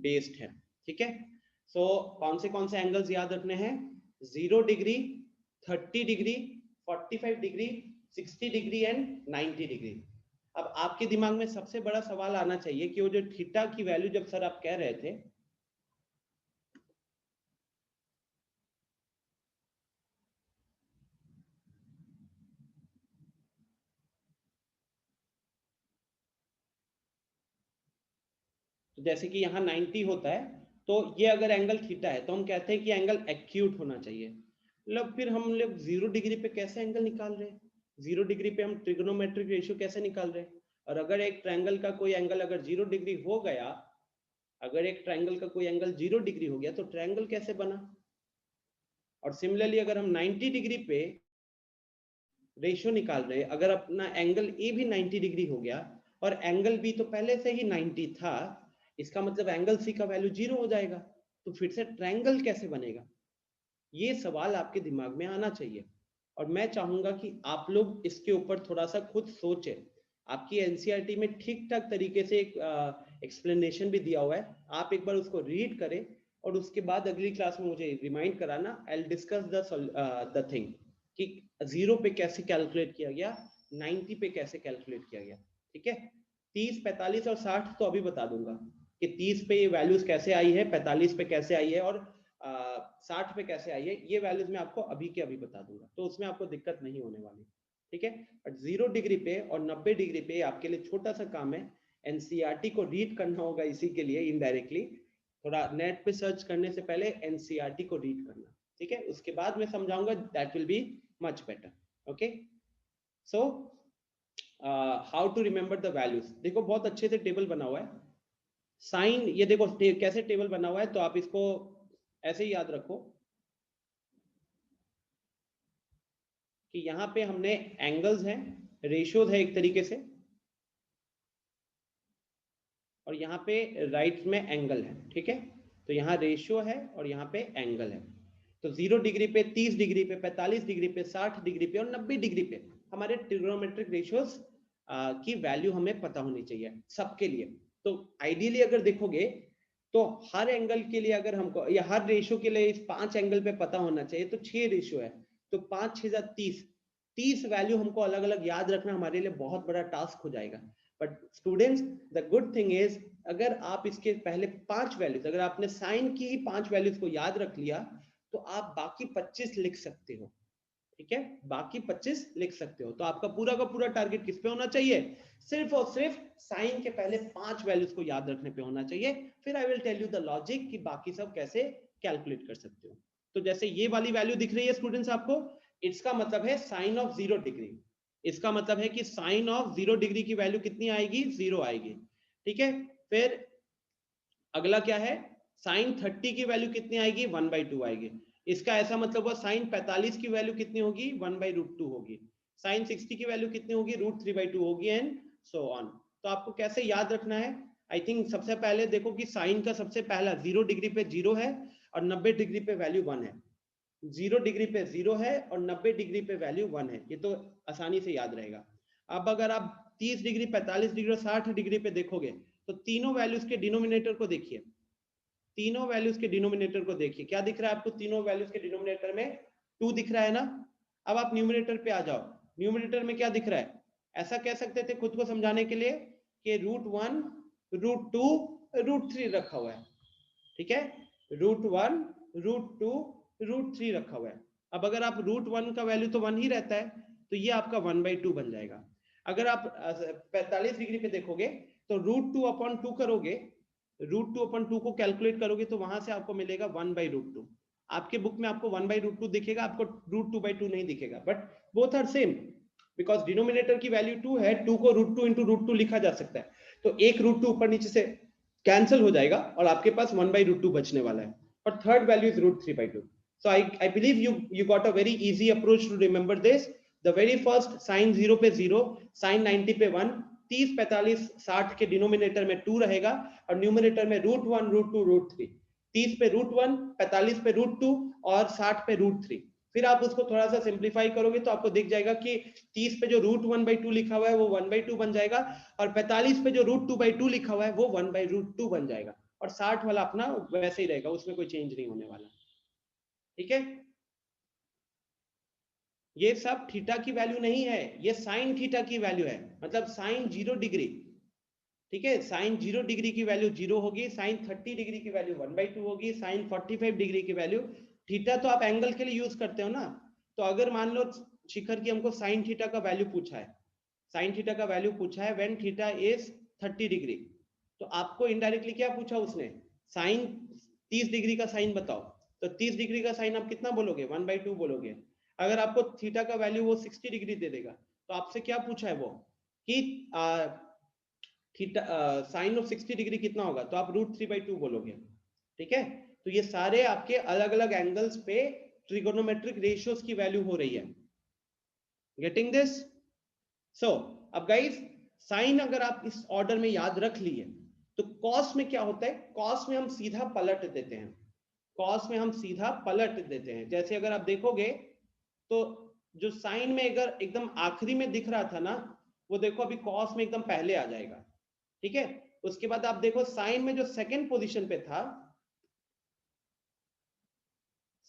बेस्ड है। ठीक है, सो कौन से एंगल्स याद रखने हैं? 0 degree, 30 degree, 45 degree, 60 degree and 90 degree. अब आपके दिमाग में सबसे बड़ा सवाल आना चाहिए कि वो जो थीटा की वैल्यू जब सर आप कह रहे थे, तो जैसे कि यहाँ 90 होता है, तो ये अगर एंगल थीटा है तो हम कहते हैं कि एंगल एक्यूट होना चाहिए। मतलब फिर हम लोग 0 डिग्री पे कैसे एंगल निकाल रहे हैं? 0 डिग्री पे हम ट्रिगोनोमेट्रिक रेशियो कैसे निकाल रहे हैं? और अगर एक ट्रायंगल का कोई एंगल अगर 0 डिग्री हो गया, अगर एक ट्रायंगल का कोई एंगल 0 डिग्री हो गया तो ट्रायंगल कैसे बना? और सिमिलरली अगर हम 90 डिग्री पे रेशियो निकाल रहे हैं, अगर अपना एंगल ए भी 90 डिग्री हो गया और एंगल बी तो पहले से ही 90 था, इसका मतलब एंगल सी का वैल्यू 0 हो जाएगा, तो फिर से ट्रायंगल कैसे बनेगा? ये सवाल आपके दिमाग में आना चाहिए और मैं चाहूंगा कि आप लोग इसके ऊपर थोड़ा सा खुद सोचें। आपकी एनसीईआरटी में ठीक ठाक तरीके से एक एक्सप्लेनेशन भी दिया हुआ है, आप एक बार उसको रीड करें और उसके बाद अगली क्लास में मुझे रिमाइंड कराना। I will discuss the thing कि 0 पे कैसे कैलकुलेट किया गया, 90 पे कैसे कैलकुलेट किया गया। ठीक है, 30, 45 और 60 तो अभी बता दूंगा कि 30 पे ये वैल्यूज कैसे आई है, 45 पे कैसे आई है और 60 पे कैसे आई है, ये वैल्यूज मैं आपको अभी के अभी बता दूंगा, तो उसमें आपको दिक्कत नहीं होने वाली, ठीक है। बट 0 डिग्री पे और 90 डिग्री पे आपके लिए छोटा सा काम है, एनसीईआरटी को रीड करना होगा, इसी के लिए इनडायरेक्टली थोड़ा नेट पे सर्च करने से पहले एनसीईआरटी को रीड करना, ठीक है। उसके बाद मैं समझाऊंगा, that will be much better, okay. So how to remember the values, देखो बहुत अच्छे से टेबल बना हुआ है साइन, ये देखो कैसे टेबल बना हुआ है, तो आप इसको ऐसे ही याद रखो कि यहाँ पे हमने एंगल्स हैं, रेशियोज है एक तरीके से, और यहाँ पे राइट में एंगल है, ठीक है। तो यहाँ रेशियो है और यहाँ पे एंगल है। तो 0 डिग्री पे, 30 डिग्री पे, 45 डिग्री पे, 60 डिग्री पे और 90 डिग्री पे हमारे ट्रिग्नोमेट्रिक रेशियोज की वैल्यू हमें पता होनी चाहिए सबके लिए। तो आइडियली अगर देखोगे तो हर एंगल के लिए अगर हमको, या हर रेशियो के लिए इस 5 एंगल पे पता होना चाहिए, तो 6 रेशियो है, तो 5 6 30 वैल्यू हमको अलग अलग याद रखना हमारे लिए बहुत बड़ा टास्क हो जाएगा। But students, the good thing is, अगर आप इसके पहले 5 वैल्यूज, अगर आपने साइन की ही 5 वैल्यूज को याद रख लिया, तो आप बाकी 25 लिख सकते हो, ठीक है, बाकी 25 लिख सकते हो। तो आपका पूरा का पूरा टारगेट किस पे होना चाहिए, सिर्फ और सिर्फ साइन के पहले 5 वैल्यूज को याद रखने पे होना चाहिए। फिर I will tell you the logic कि बाकी सब कैसे कैलकुलेट कर सकते हो। तो जैसे ये वाली वैल्यू दिख रही है स्टूडेंट्स आपको, इसका मतलब है साइन ऑफ 0 डिग्री, इसका मतलब है कि साइन ऑफ 0 डिग्री की वैल्यू कितनी आएगी, 0 आएगी, ठीक है। फिर अगला क्या है, साइन 30 की वैल्यू कितनी आएगी, 1/2 आएगी। इसका ऐसा मतलब हुआ साइन 45 की वैल्यू कितनी होगी, 1/√2 होगी। साइन 60 की वैल्यू कितनी होगी, √3/2 होगी, एंड सो ऑन। तो आपको कैसे याद रखना है, आई थिंक सबसे पहले देखो कि साइन का सबसे पहला 0 डिग्री पे 0 है और 90 डिग्री पे वैल्यू 1 है। 0 डिग्री पे 0 है और 90 डिग्री पे वैल्यू 1 है, ये तो आसानी से याद रहेगा। अब अगर आप 30 डिग्री, 45 डिग्री और 60 डिग्री पे देखोगे, तो तीनों वैल्यूज के डिनोमिनेटर को देखिए, तीनों वैल्यूज के डिनोमिनेटर को देखिए, क्या दिख रहा है आपको, तीनों वैल्यूज के डिनोमिनेटर में 2 दिख रहा है ना। अब आप न्यूमरेटर पे आ जाओ, न्यूमरेटर में क्या दिख रहा है, ऐसा कह सकते थे खुद को समझाने के लिए कि √1 √2 √3 रखा हुआ है, ठीक है, √1 √2 √3 रखा हुआ है। अब अगर आप √1 का वैल्यू तो 1 ही रहता है, तो ये आपका 1/2 बन जाएगा। अगर आप 45 डिग्री पे देखोगे तो √2/2 करोगे, √2/2 को कैलकुलेट करोगे, तो वहां से आपको मिलेगा 1/√2। आपके बुक में आपको 1/√2 दिखेगा, आपको √2/2 नहीं दिखेगा, but both are same, because denominator की वैल्यू 2 है, 2 को √2 × √2 लिखा जा सकता है, तो एक √2 ऊपर नीचे से कैंसिल हो जाएगा और आपके पास 1/√2 बचने वाला है, और third value is √3/2। So I believe you got a very easy approach to remember this. The very first sin 0 पे 0, sin 90 पे 1, 30 45 60 के डिनोमिनेटर में 2 रहेगा और न्यूमरेटर में √1 √2 √3। 30 पे √1, 45 पे √2 और 60 पे √3। फिर आप उसको थोड़ा सा सिंप्लीफाई करोगे तो आपको दिख जाएगा कि 30 पे जो √1/2 लिखा हुआ है वो 1/2 बन जाएगा, और 45 पे जो √2/2 लिखा हुआ है वो 1/√2 बन जाएगा, और 60 वाला अपना वैसे ही रहेगा, उसमें कोई चेंज नहीं होने वाला, ठीक है। ये सब थीटा की वैल्यू नहीं है, ये साइन थीटा की वैल्यू है, मतलब साइन 0 डिग्री, ठीक है, साइन 0 डिग्री की वैल्यू 0 होगी, साइन 30 डिग्री की वैल्यू 1/2 होगी, साइन 45 डिग्री की वैल्यू, थीटा तो आप एंगल के लिए यूज करते हो ना। तो अगर मान लो शिखर की हमको साइन थीटा का वैल्यू पूछा है, साइन थीटा का वैल्यू पूछा है व्हेन थीटा इज 30 डिग्री, तो आपको इनडायरेक्टली क्या पूछा उसने, साइन 30 डिग्री का साइन बताओ, तो 30 डिग्री का साइन आप कितना बोलोगे, 1/2 बोलोगे। अगर आपको थीटा का वैल्यू वो 60 डिग्री दे देगा, तो आपसे क्या पूछा है वो कि थीटा साइन ऑफ 60 डिग्री कितना होगा, तो आप √3/2 बोलोगे, ठीक है। तो ये सारे आपके अलग अलग एंगल्स पे ट्रिगोनोमेट्रिक रेशियोज की वैल्यू हो रही है, गेटिंग दिस। सो अब गाइस, साइन अगर आप इस ऑर्डर में याद रख लिए, तो कॉस में क्या होता है, कॉस में हम सीधा पलट देते हैं, कॉस में हम सीधा पलट देते हैं। जैसे अगर आप देखोगे तो जो साइन में अगर एकदम आखिरी में दिख रहा था ना, वो देखो अभी कॉस में एकदम पहले आ जाएगा, ठीक है। उसके बाद आप देखो साइन में जो सेकंड पोजीशन पे था,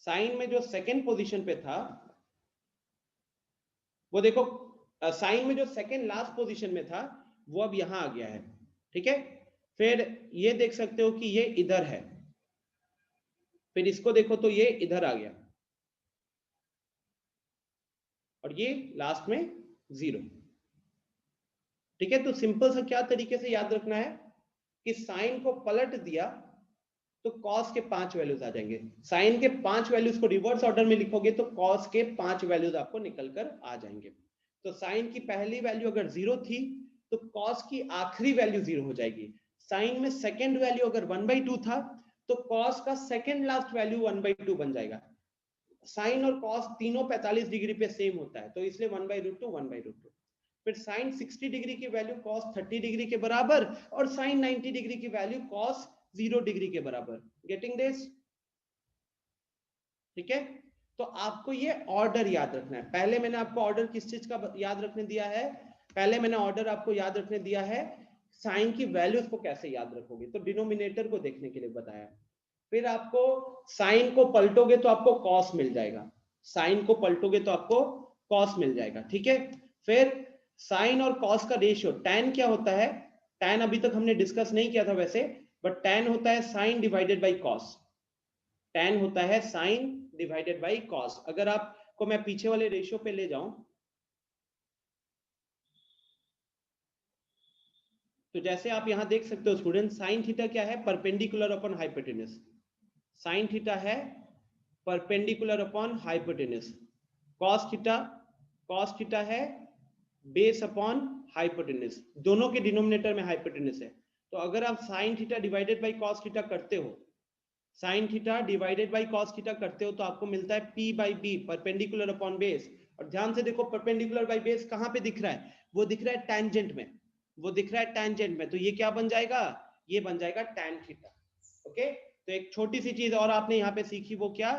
साइन में जो सेकंड पोजीशन पे था, वो देखो साइन में जो सेकंड लास्ट पोजीशन में था वो अब यहां आ गया है, ठीक है। फिर ये देख सकते हो कि ये इधर है, फिर इसको देखो तो ये इधर आ गया और ये लास्ट में 0। ठीक है, तो सिंपल सा क्या तरीके से याद रखना है कि साइन को पलट दिया तो कॉस के 5 वैल्यूज आ जाएंगे। साइन के 5 वैल्यूज को रिवर्स ऑर्डर में लिखोगे तो कॉस के 5 वैल्यूज आपको निकल कर आ जाएंगे। तो साइन की पहली वैल्यू अगर 0 थी तो कॉस की आखिरी वैल्यू 0 हो जाएगी। साइन में सेकंड वैल्यू अगर 1/2 था तो कॉस का सेकंड लास्ट वैल्यू 1/2 बन जाएगा। साइन और कॉस तीनों 45 डिग्री पे सेम होता है, तो इसलिए 1/√2 1/√2। फिर साइन 60 डिग्री की वैल्यू कॉस 30 डिग्री के बराबर और साइन 90 डिग्री की वैल्यू कॉस 0 डिग्री के बराबर। Getting this? ठीक है, तो आपको ये ऑर्डर याद रखना है। पहले मैंने आपको ऑर्डर किस चीज का याद रखने दिया है? पहले मैंने ऑर्डर आपको याद रखने दिया है साइन की वैल्यूज को कैसे याद रखोगे, तो डिनोमिनेटर को देखने के लिए बताया। फिर आपको साइन को पलटोगे तो आपको कॉस मिल जाएगा, साइन को पलटोगे तो आपको कॉस मिल जाएगा। ठीक है, फिर साइन और कॉस का रेशियो टैन क्या होता है? टैन अभी तक हमने डिस्कस नहीं किया था वैसे, बट टैन होता है sine divided by cos. Tan होता है साइन डिवाइडेड बाई कॉस। अगर आपको मैं पीछे वाले रेशियो पे ले जाऊं तो जैसे आप यहां देख सकते हो स्टूडेंट, साइन थीटा क्या है? Perpendicular upon hypotenuse. Sine theta है perpendicular upon hypotenuse. Cos theta है बेस अपॉन हाइपोटेन्यूज। दोनों के डिनोमिनेटर में हाइपोटेन्यूज है। तो अगर आप sine theta divided by cos theta करते हो, sine theta divided by cos theta करते हो तो आपको मिलता है P by B, perpendicular upon base. और ध्यान से देखो परपेंडिकुलर बाई बेस कहां पे दिख रहा है? वो दिख रहा है टैंजेंट में, वो दिख रहा है टैंजेंट में। तो ये क्या बन जाएगा? ये बन जाएगा टैन थीटा। ओके, तो एक छोटी सी चीज और आपने यहाँ पे सीखी, वो क्या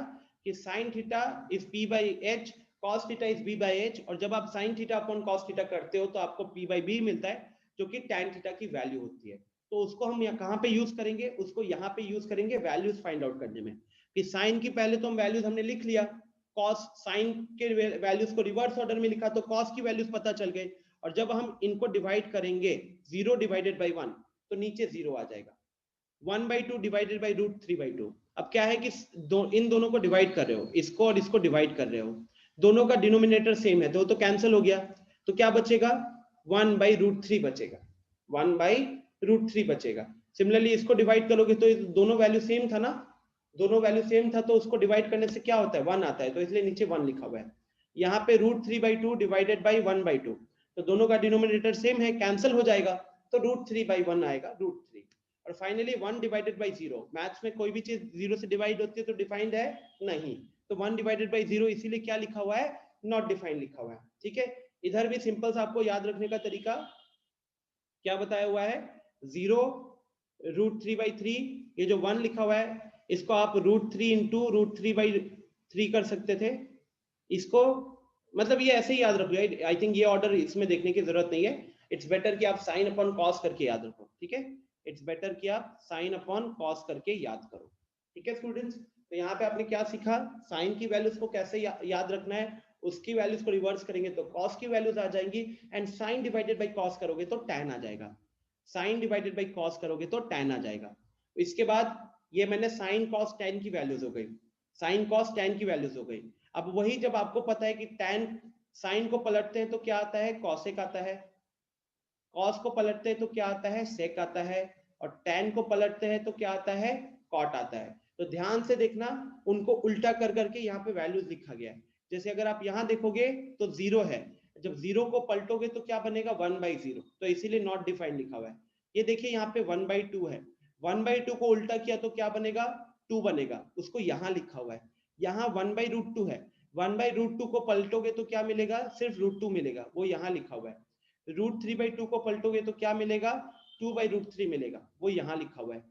कि sine theta is P by H, cos theta is B by H। और जब आप sine theta upon cos theta करते हो तो आपको P बाई B मिलता है, जो कि टैन थीटा की वैल्यू होती है। तो उसको हम यहाँ कहाँ पे यूज करेंगे? उसको यहाँ पे यूज करेंगे वैल्यूज फाइंड आउट करने में। कि साइन की पहले तो हम वैल्यूज हमने लिख लिया, कॉस साइन के वैल्यूज को रिवर्स ऑर्डर में लिखा तो कॉस की वैल्यूज पता चल गई। और जब हम इनको डिवाइड करेंगे 0 डिवाइडेड बाई 1 तो नीचे 0 आ जाएगा। 1/2 डिवाइडेड बाई √3/2। अब क्या है कि इन दोनों को डिवाइड कर रहे हो, इसको और इसको डिवाइड कर रहे हो, दोनों का डिनोमिनेटर सेम है तो कैंसिल हो गया। तो क्या बचेगा? 1/√3 बचेगा, 1/√3 बचेगा। सिमिलरली इसको डिवाइड करोगे तो दोनों वैल्यू सेम था ना, दोनों वैल्यू सेम था तो उसको डिवाइड करने से क्या होता है? 1 आता है, तो इसलिए नीचे 1 लिखा हुआ है। यहाँ पे √3/2 डिवाइडेड बाई 1/2, तो दोनों का डिनोमिनेटर सेम है, कैंसिल हो जाएगा, तो √3/1 आएगा, √3। और फाइनली 1 डिवाइडेड बाई 0। मैथ्स में कोई भी चीज 0 से डिवाइड होती है तो डिफाइंड है नहीं, तो 1 डिवाइडेड बाई 0 इसीलिए क्या लिखा हुआ है? नॉट डिफाइंड लिखा हुआ है। ठीक है, इधर भी सिंपल सा आपको याद रखने का तरीका क्या बताया हुआ है? 0 √3/3, ये जो 1 लिखा हुआ है इसको आप √3 इंटू √3/3 कर सकते थे। इसको मतलब ये ऐसे ही याद रखो। आई थिंक ये ऑर्डर इसमें देखने की जरूरत नहीं है। इट्स बेटर कि आप साइन अपॉन कॉस करके याद रखो। ठीक है, इट्स बेटर कि आप साइन अपॉन कॉस करके याद करो। ठीक है स्टूडेंट्स, तो यहाँ पे आपने क्या सीखा? साइन की वैल्यूज को कैसे याद रखना है, उसकी वैल्यूज को रिवर्स करेंगे तो कॉस की वैल्यूज आ जाएंगी, and sine divided by cos करोगे तो टैन आ जाएगा, साइन डिवाइडेड बाई कॉस करोगे तो टैन आ जाएगा। इसके बाद ये मैंने साइन कॉस टैन की वैल्यूज हो गई, साइन कॉस टैन की वैल्यूज हो गई। अब वही जब आपको पता है कि टैन साइन को पलटते हैं तो क्या आता है? कॉसेक आता है, कॉस को पलटते हैं तो क्या आता है? सेक आता है, और टैन को पलटते हैं तो क्या आता है? कॉट आता है। तो ध्यान से देखना, उनको उल्टा कर करके यहाँ पे वैल्यूज लिखा गया है। जैसे अगर आप यहाँ देखोगे तो 0 है, जब 0 को पलटोगे तो क्या बनेगा? 1/0, तो इसीलिए नॉट डिफाइंड लिखा हुआ है। ये देखिए यहाँ पे 1/2 है, 1/2 को उल्टा किया तो क्या बनेगा? 2 बनेगा, उसको यहाँ लिखा हुआ है। यहाँ 1/√2 है, 1/√2 को पलटोगे तो क्या मिलेगा? सिर्फ √2 मिलेगा, वो यहाँ लिखा हुआ है। √3/2 को पलटोगे तो क्या मिलेगा? 2/√3 मिलेगा, वो यहाँ लिखा हुआ है।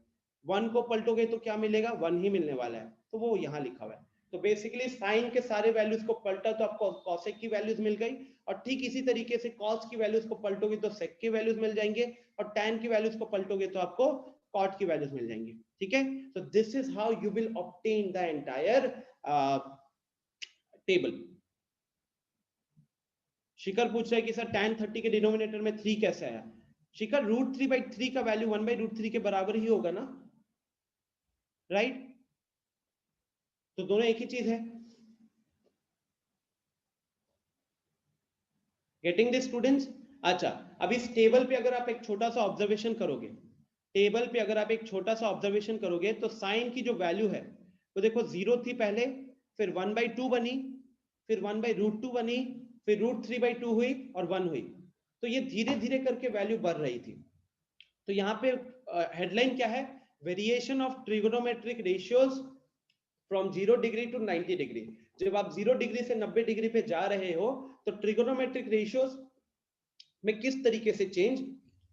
1 को पलटोगे तो क्या मिलेगा? 1 ही मिलने वाला है, तो वो यहाँ लिखा हुआ है। तो बेसिकली साइन के सारे वैल्यूज को पलटा तो आपको कॉसेक की वैल्यूज मिल गई, और ठीक इसी तरीके से कॉस की वैल्यूज को पलटोगे तो सेक की वैल्यूज मिल जाएंगे, और टैन की वैल्यूज को पलटोगे तो आपको कॉट की वैल्यूज मिल जाएंगी। ठीक है, तो this is how you will obtain the entire table. Shikhar पूछ रहा है कि सर tan 30 के डिनोमिनेटर में 3 कैसे आया? शिखर √3/3 का वैल्यू 1/√3 के बराबर ही होगा ना, राइट? तो दोनों एक ही चीज है। Getting this students? अच्छा, अब इस टेबल पे अगर आप एक छोटा सा ऑब्जर्वेशन करोगे, टेबल पे अगर आप एक छोटा सा ऑब्जर्वेशन करोगे तो साइन की जो वैल्यू है तो देखो 0 थी पहले, फिर 1/2 बनी, फिर 1/√2 बनी, फिर √3/2 हुई और 1 हुई। तो ये धीरे धीरे करके वैल्यू बढ़ रही थी। तो यहाँ पे हेडलाइन क्या है? Variation of trigonometric ratios from 0 degree to 90 degree. जब आप 0 डिग्री से 90 डिग्री पे जा रहे हो तो ट्रिगोनोमेट्रिक रेशियोज में किस तरीके से चेंज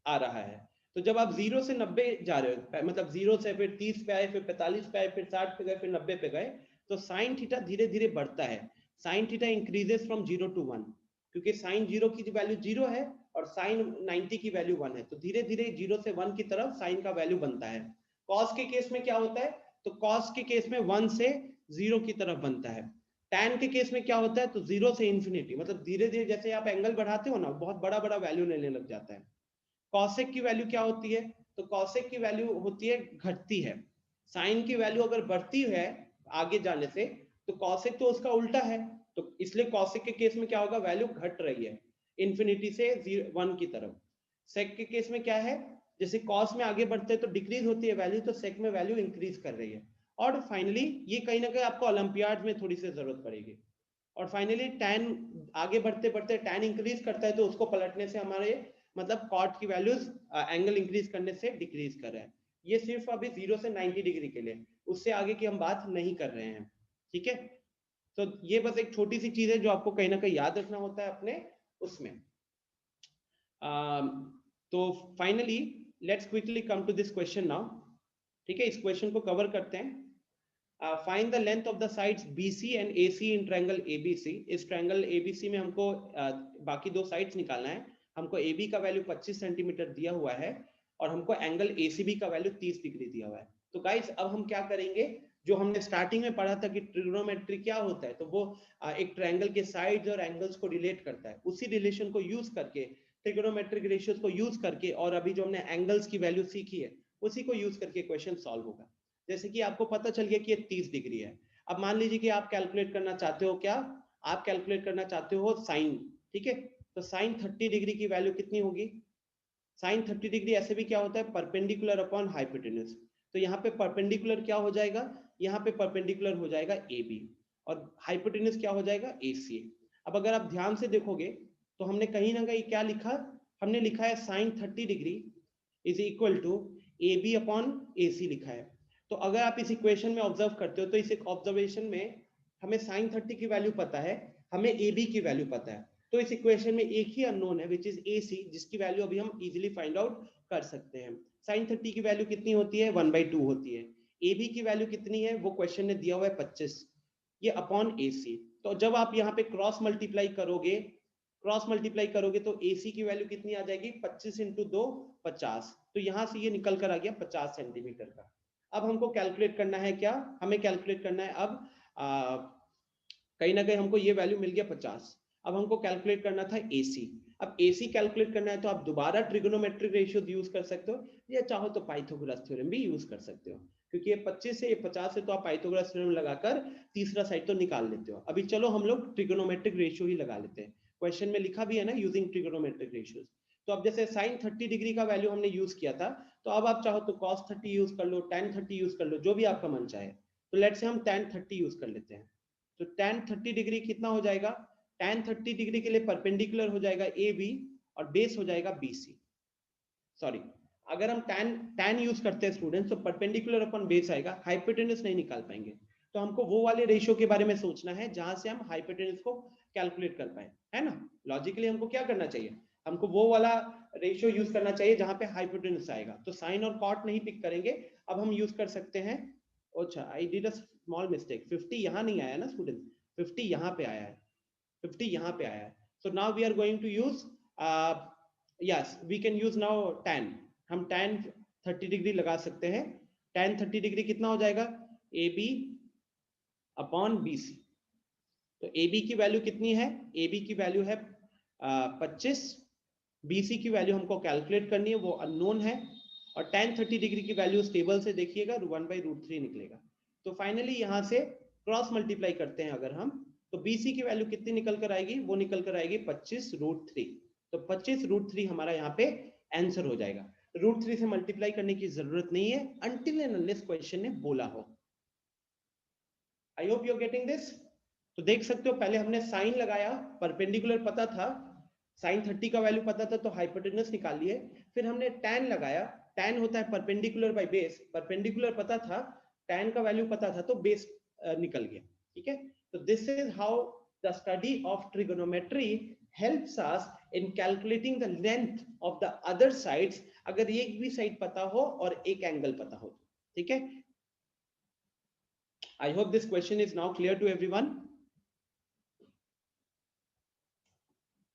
आ रहा है। तो जब आप 0 से 90 जा रहे हो, मतलब 0 से फिर 30 पे आए, फिर 45 पे आए, फिर 60 पे गए, फिर 90 पे गए, तो साइन थीटा धीरे धीरे बढ़ता है। Sine theta increases from 0 to 1, क्योंकि साइन 0 की वैल्यू 0 है और साइन 90 की वैल्यू 1 है, तो धीरे धीरे 0 से 1 की तरफ साइन का वैल्यू बनता है। कॉस के केस में क्या होता है? तो कॉस के केस में 1 से 0 की तरफ बनता है। टैन के केस में क्या होता है? तो 0 से इन्फिनिटी, मतलब धीरे धीरे जैसे आप एंगल बढ़ाते हो ना, बहुत बड़ा बड़ा वैल्यू लेने लग जाता है। कॉसेक की वैल्यू क्या होती है? तो कॉसेक की वैल्यू होती है, घटती है। साइन की वैल्यू अगर बढ़ती है आगे जाने से, तो कॉसेक तो उसका उल्टा है, तो इसलिए कॉसेक के केस में क्या होगा? वैल्यू घट रही है इन्फिनिटी से 1 की तरफ। सेक के केस में क्या है? जैसे कॉस में आगे बढ़ते हैं तो डिक्रीज होती है वैल्यू, तो सेक में वैल्यू इंक्रीज कर रही है। और फाइनली ये कहीं ना कहीं आपको ओलंपियाड में थोड़ी सी जरूरत पड़ेगी। और फाइनली टैन आगे बढ़ते बढ़ते टैन इंक्रीज करता है, तो उसको पलटने से हमारे मतलब कॉट की वैल्यूज एंगल इंक्रीज करने से डिक्रीज कर रहे हैं। ये सिर्फ अभी 0 से 90 डिग्री के लिए, उससे आगे की हम बात नहीं कर रहे हैं। ठीक है, तो ये बस एक छोटी सी चीज है जो आपको कहीं ना कहीं याद रखना होता है अपने उसमें। तो finally let's quickly come to this question now. ठीक है, इस क्वेश्चन को कवर करते हैं। Find the length of the sides BC and AC in triangle ABC। इस ट्रायंगल ABC में हमको बाकी दो साइड्स निकालना है। हमको AB का वैल्यू 25 सेंटीमीटर दिया हुआ है और हमको एंगल ACB का वैल्यू 30 डिग्री दिया हुआ है। तो गाइस अब हम क्या करेंगे, जो हमने स्टार्टिंग में पढ़ा था कि ट्रिग्नोमेट्री क्या होता है, तो वो एक ट्रायंगल के साइड्स और एंगल्स को रिलेट करता है। उसी रिलेशन को यूज करके, ट्रिग्नोमेट्रिक रेशियोज को यूज करके, और अभी जो हमने एंगल्स की वैल्यू सीखी है उसी को यूज करके क्वेश्चन सॉल्व होगा। जैसे कि आपको पता चल गया कि ये 30 डिग्री है। अब मान लीजिए कि आप कैलकुलेट करना चाहते हो, क्या आप कैलकुलेट करना चाहते हो साइन। ठीक है, तो साइन 30 डिग्री की वैल्यू कितनी होगी? साइन 30 डिग्री ऐसे भी क्या होता है? Perpendicular upon hypotenuse. तो यहाँ पे परपेंडिकुलर क्या हो जाएगा? यहाँ पे परपेंडिकुलर हो जाएगा AB और हाइपोटेन्यूज क्या हो जाएगा? AC। अब अगर आप ध्यान से देखोगे तो हमने कहीं ना कहीं क्या लिखा? हमने लिखा है sine 30 degree is equal to AB upon AC लिखा है। तो अगर आप इस इक्वेशन में ऑब्जर्व करते हो तो इस ऑब्जर्वेशन में हमें साइन 30 की वैल्यू पता है, हमें AB की वैल्यू पता है, तो इस इक्वेशन में एक ही अननोन है विच इज AC, जिसकी वैल्यू अभी हम इजीली फाइंड आउट कर सकते हैं। साइन 30 की वैल्यू कितनी होती है? 1/2 होती है। AB की वैल्यू कितनी है? वो क्वेश्चन ने दिया हुआ है 25, ये अपॉन AC। तो जब आप यहाँ पे क्रॉस मल्टीप्लाई करोगे तो AC की वैल्यू कितनी आ जाएगी? 25 × 2 50। तो यहाँ से ये निकल कर आ गया 50 सेंटीमीटर का। अब हमको कैलकुलेट करना है क्या? हमें कैलकुलेट करना है अब कहीं ना कहीं हमको ये वैल्यू मिल गया 50। अब हमको कैलकुलेट करना था AC। अब AC कैलकुलेट करना है तो आप दोबारा ट्रिगोनोमेट्रिक रेशियो यूज कर सकते हो, या चाहो तो पाइथागोरस थ्योरम भी यूज कर सकते हो, क्योंकि ये 25 से ये 50 है तो आप पाइथागोरस थ्योरम लगाकर तीसरा साइड तो निकाल लेते हो। अभी चलो हम लोग ट्रिगोनोमेट्रिक रेशियो ही लगा लेते हैं। क्वेश्चन में लिखा भी है ना, यूजिंग ट्रिगोनोमेट्रिक रेशियोज। तो अब जैसे साइन 30 डिग्री का वैल्यू हमने यूज किया था, तो अब आप चाहो तो cos 30 यूज कर लो, tan 30 यूज कर लो, जो भी आपका मन चाहे। तो लेट्स से हम tan 30 यूज कर लेते हैं। तो tan 30 डिग्री कितना हो जाएगा? tan 30 डिग्री के लिए परपेंडिकुलर हो जाएगा AB और बेस हो जाएगा BC। सॉरी, अगर हम tan यूज करते हैं स्टूडेंट्स तो परपेंडिकुलर अपॉन बेस आएगा, हाइपोटेन्यूज नहीं निकाल पाएंगे। तो हमको वो वाले रेशियो के बारे में सोचना है जहां से हम हाइपोटेन्यूज को कैलकुलेट कर पाए, है ना। लॉजिकली हमको क्या करना चाहिए? हमको वो वाला रेशियो यूज करना चाहिए जहां पे हाइपोटेन्यूज आएगा। तो साइन और कॉट नहीं पिक करेंगे, अब हम यूज कर सकते हैं। अच्छा, I did a small mistake, 50 यहाँ नहीं आया ना स्टूडेंट, 50 यहाँ पे आया है, 50 यहाँ पे आया है। So now we are going to use yes we can use now tan। हम tan 30 डिग्री लगा सकते हैं। tan 30 डिग्री कितना हो जाएगा? AB upon BC। तो AB की वैल्यू कितनी है? AB की वैल्यू है 25। BC की वैल्यू हमको कैलकुलेट करनी है, वो अननोन है। और tan 30 डिग्री की वैल्यू टेबल से देखिएगा 1/√3 निकलेगा। तो फाइनली यहाँ से क्रॉस मल्टीप्लाई करते हैं अगर हम, तो BC की वैल्यू कितनी निकल कर आएगी, वो निकल कर आएगी 25√3। तो 25√3 हमारा यहाँ पे आंसर हो जाएगा। √3 से मल्टीप्लाई करने की जरूरत नहीं है until and unless क्वेश्चन ने बोला हो। I hope you are getting this. तो देख सकते हो पहले हमने साइन लगाया, परपेंडिकुलर पता था, साइन 30 का वैल्यू पता था तो हाइपोटेनस निकाल लिए। फिर हमने tan लगाया, tan होता है परपेंडिकुलर बाय बेस, परपेंडिकुलर पता था, tan का वैल्यू पता था तो बेस निकल गया। ठीक है, तो this is how the study of trigonometry helps us in calculating the length of the other sides, अगर एक भी साइड पता हो और एक एंगल पता हो। ठीक है, I hope this question is now clear to everyone.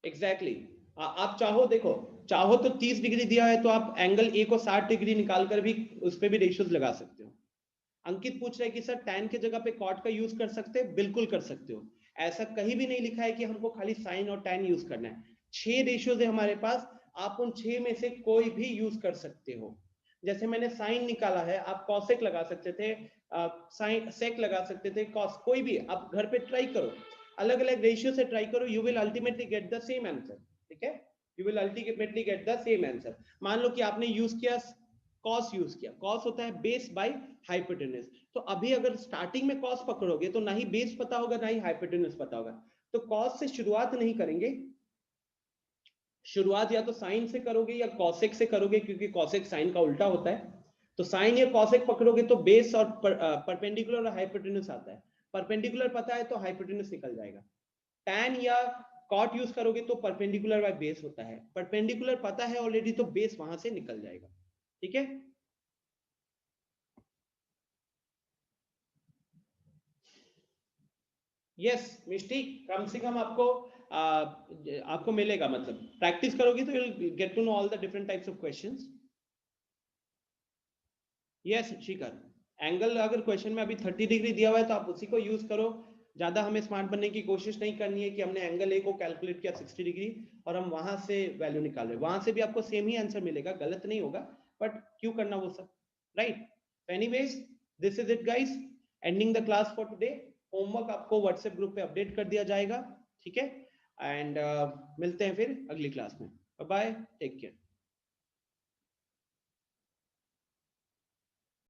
Exactly. आप चाहो, देखो चाहो तो 30 डिग्री दिया है तो आप एंगल ए को 60 डिग्री निकाल कर भी उस पे भी रेशियोज लगा सकते हो। अंकित पूछ रहा है कि सर tan के जगह पे cot का यूज कर सकते हैं, बिल्कुल कर सकते हो। ऐसा कहीं भी नहीं लिखा है कि हमको खाली sin और tan यूज करना है। 6 रेशियोज है हमारे पास, आप उन 6 में से कोई भी यूज कर सकते हो। जैसे मैंने sin निकाला है, आप cosec लगा सकते थे, sin sec लगा सकते थे, cos, कोई भी आप घर पे ट्राई करो, अलग अलग रेशियो से ट्राई करो, you will ultimately get the same answer. ठीक है, you will ultimately get the same answer. मान लो कि आपने यूज किया cos, यूज किया, cos होता है बेस बाय हाइपोटेनस, तो अभी अगर स्टार्टिंग में cos पकड़ोगे तो ना ही बेस पता होगा ना ही हाइपोटेनस पता होगा, तो cos से शुरुआत नहीं करेंगे, शुरुआत या तो साइन से करोगे या cosec से करोगे, क्योंकि cosec साइन का उल्टा होता है। तो साइन या cosec पकड़ोगे तो बेस और परपेंडिकुलर और हाइपोटेनस आता है, परपेंडिकुलर पता है तो हाइपोटेनस निकल जाएगा। tan या cot यूज करोगे तो परपेंडिकुलर बाय बेस होता है, परपेंडिकुलर पता है ऑलरेडी तो बेस वहां से निकल जाएगा। ठीक है, यस मिष्टी, कम से कम आपको मिलेगा, मतलब प्रैक्टिस करोगे तो you will get to know all the different types of questions. Yes Shikhar, angle अगर क्वेश्चन में अभी 30 डिग्री दिया हुआ है तो आप उसी को यूज करो। ज्यादा हमें स्मार्ट बनने की कोशिश नहीं करनी है कि हमने एंगल ए को कैलकुलेट किया 60 डिग्री और हम वहां से वैल्यू निकाल रहे, वहां से भी आपको सेम ही आंसर मिलेगा, गलत नहीं होगा, बट क्यों करना वो सब, right. Anyways this is it guys, ending the class for today. Homework आपको व्हाट्सएप ग्रुप पे अपडेट कर दिया जाएगा। ठीक है, एंड मिलते हैं फिर अगली क्लास में। Bye bye, take care.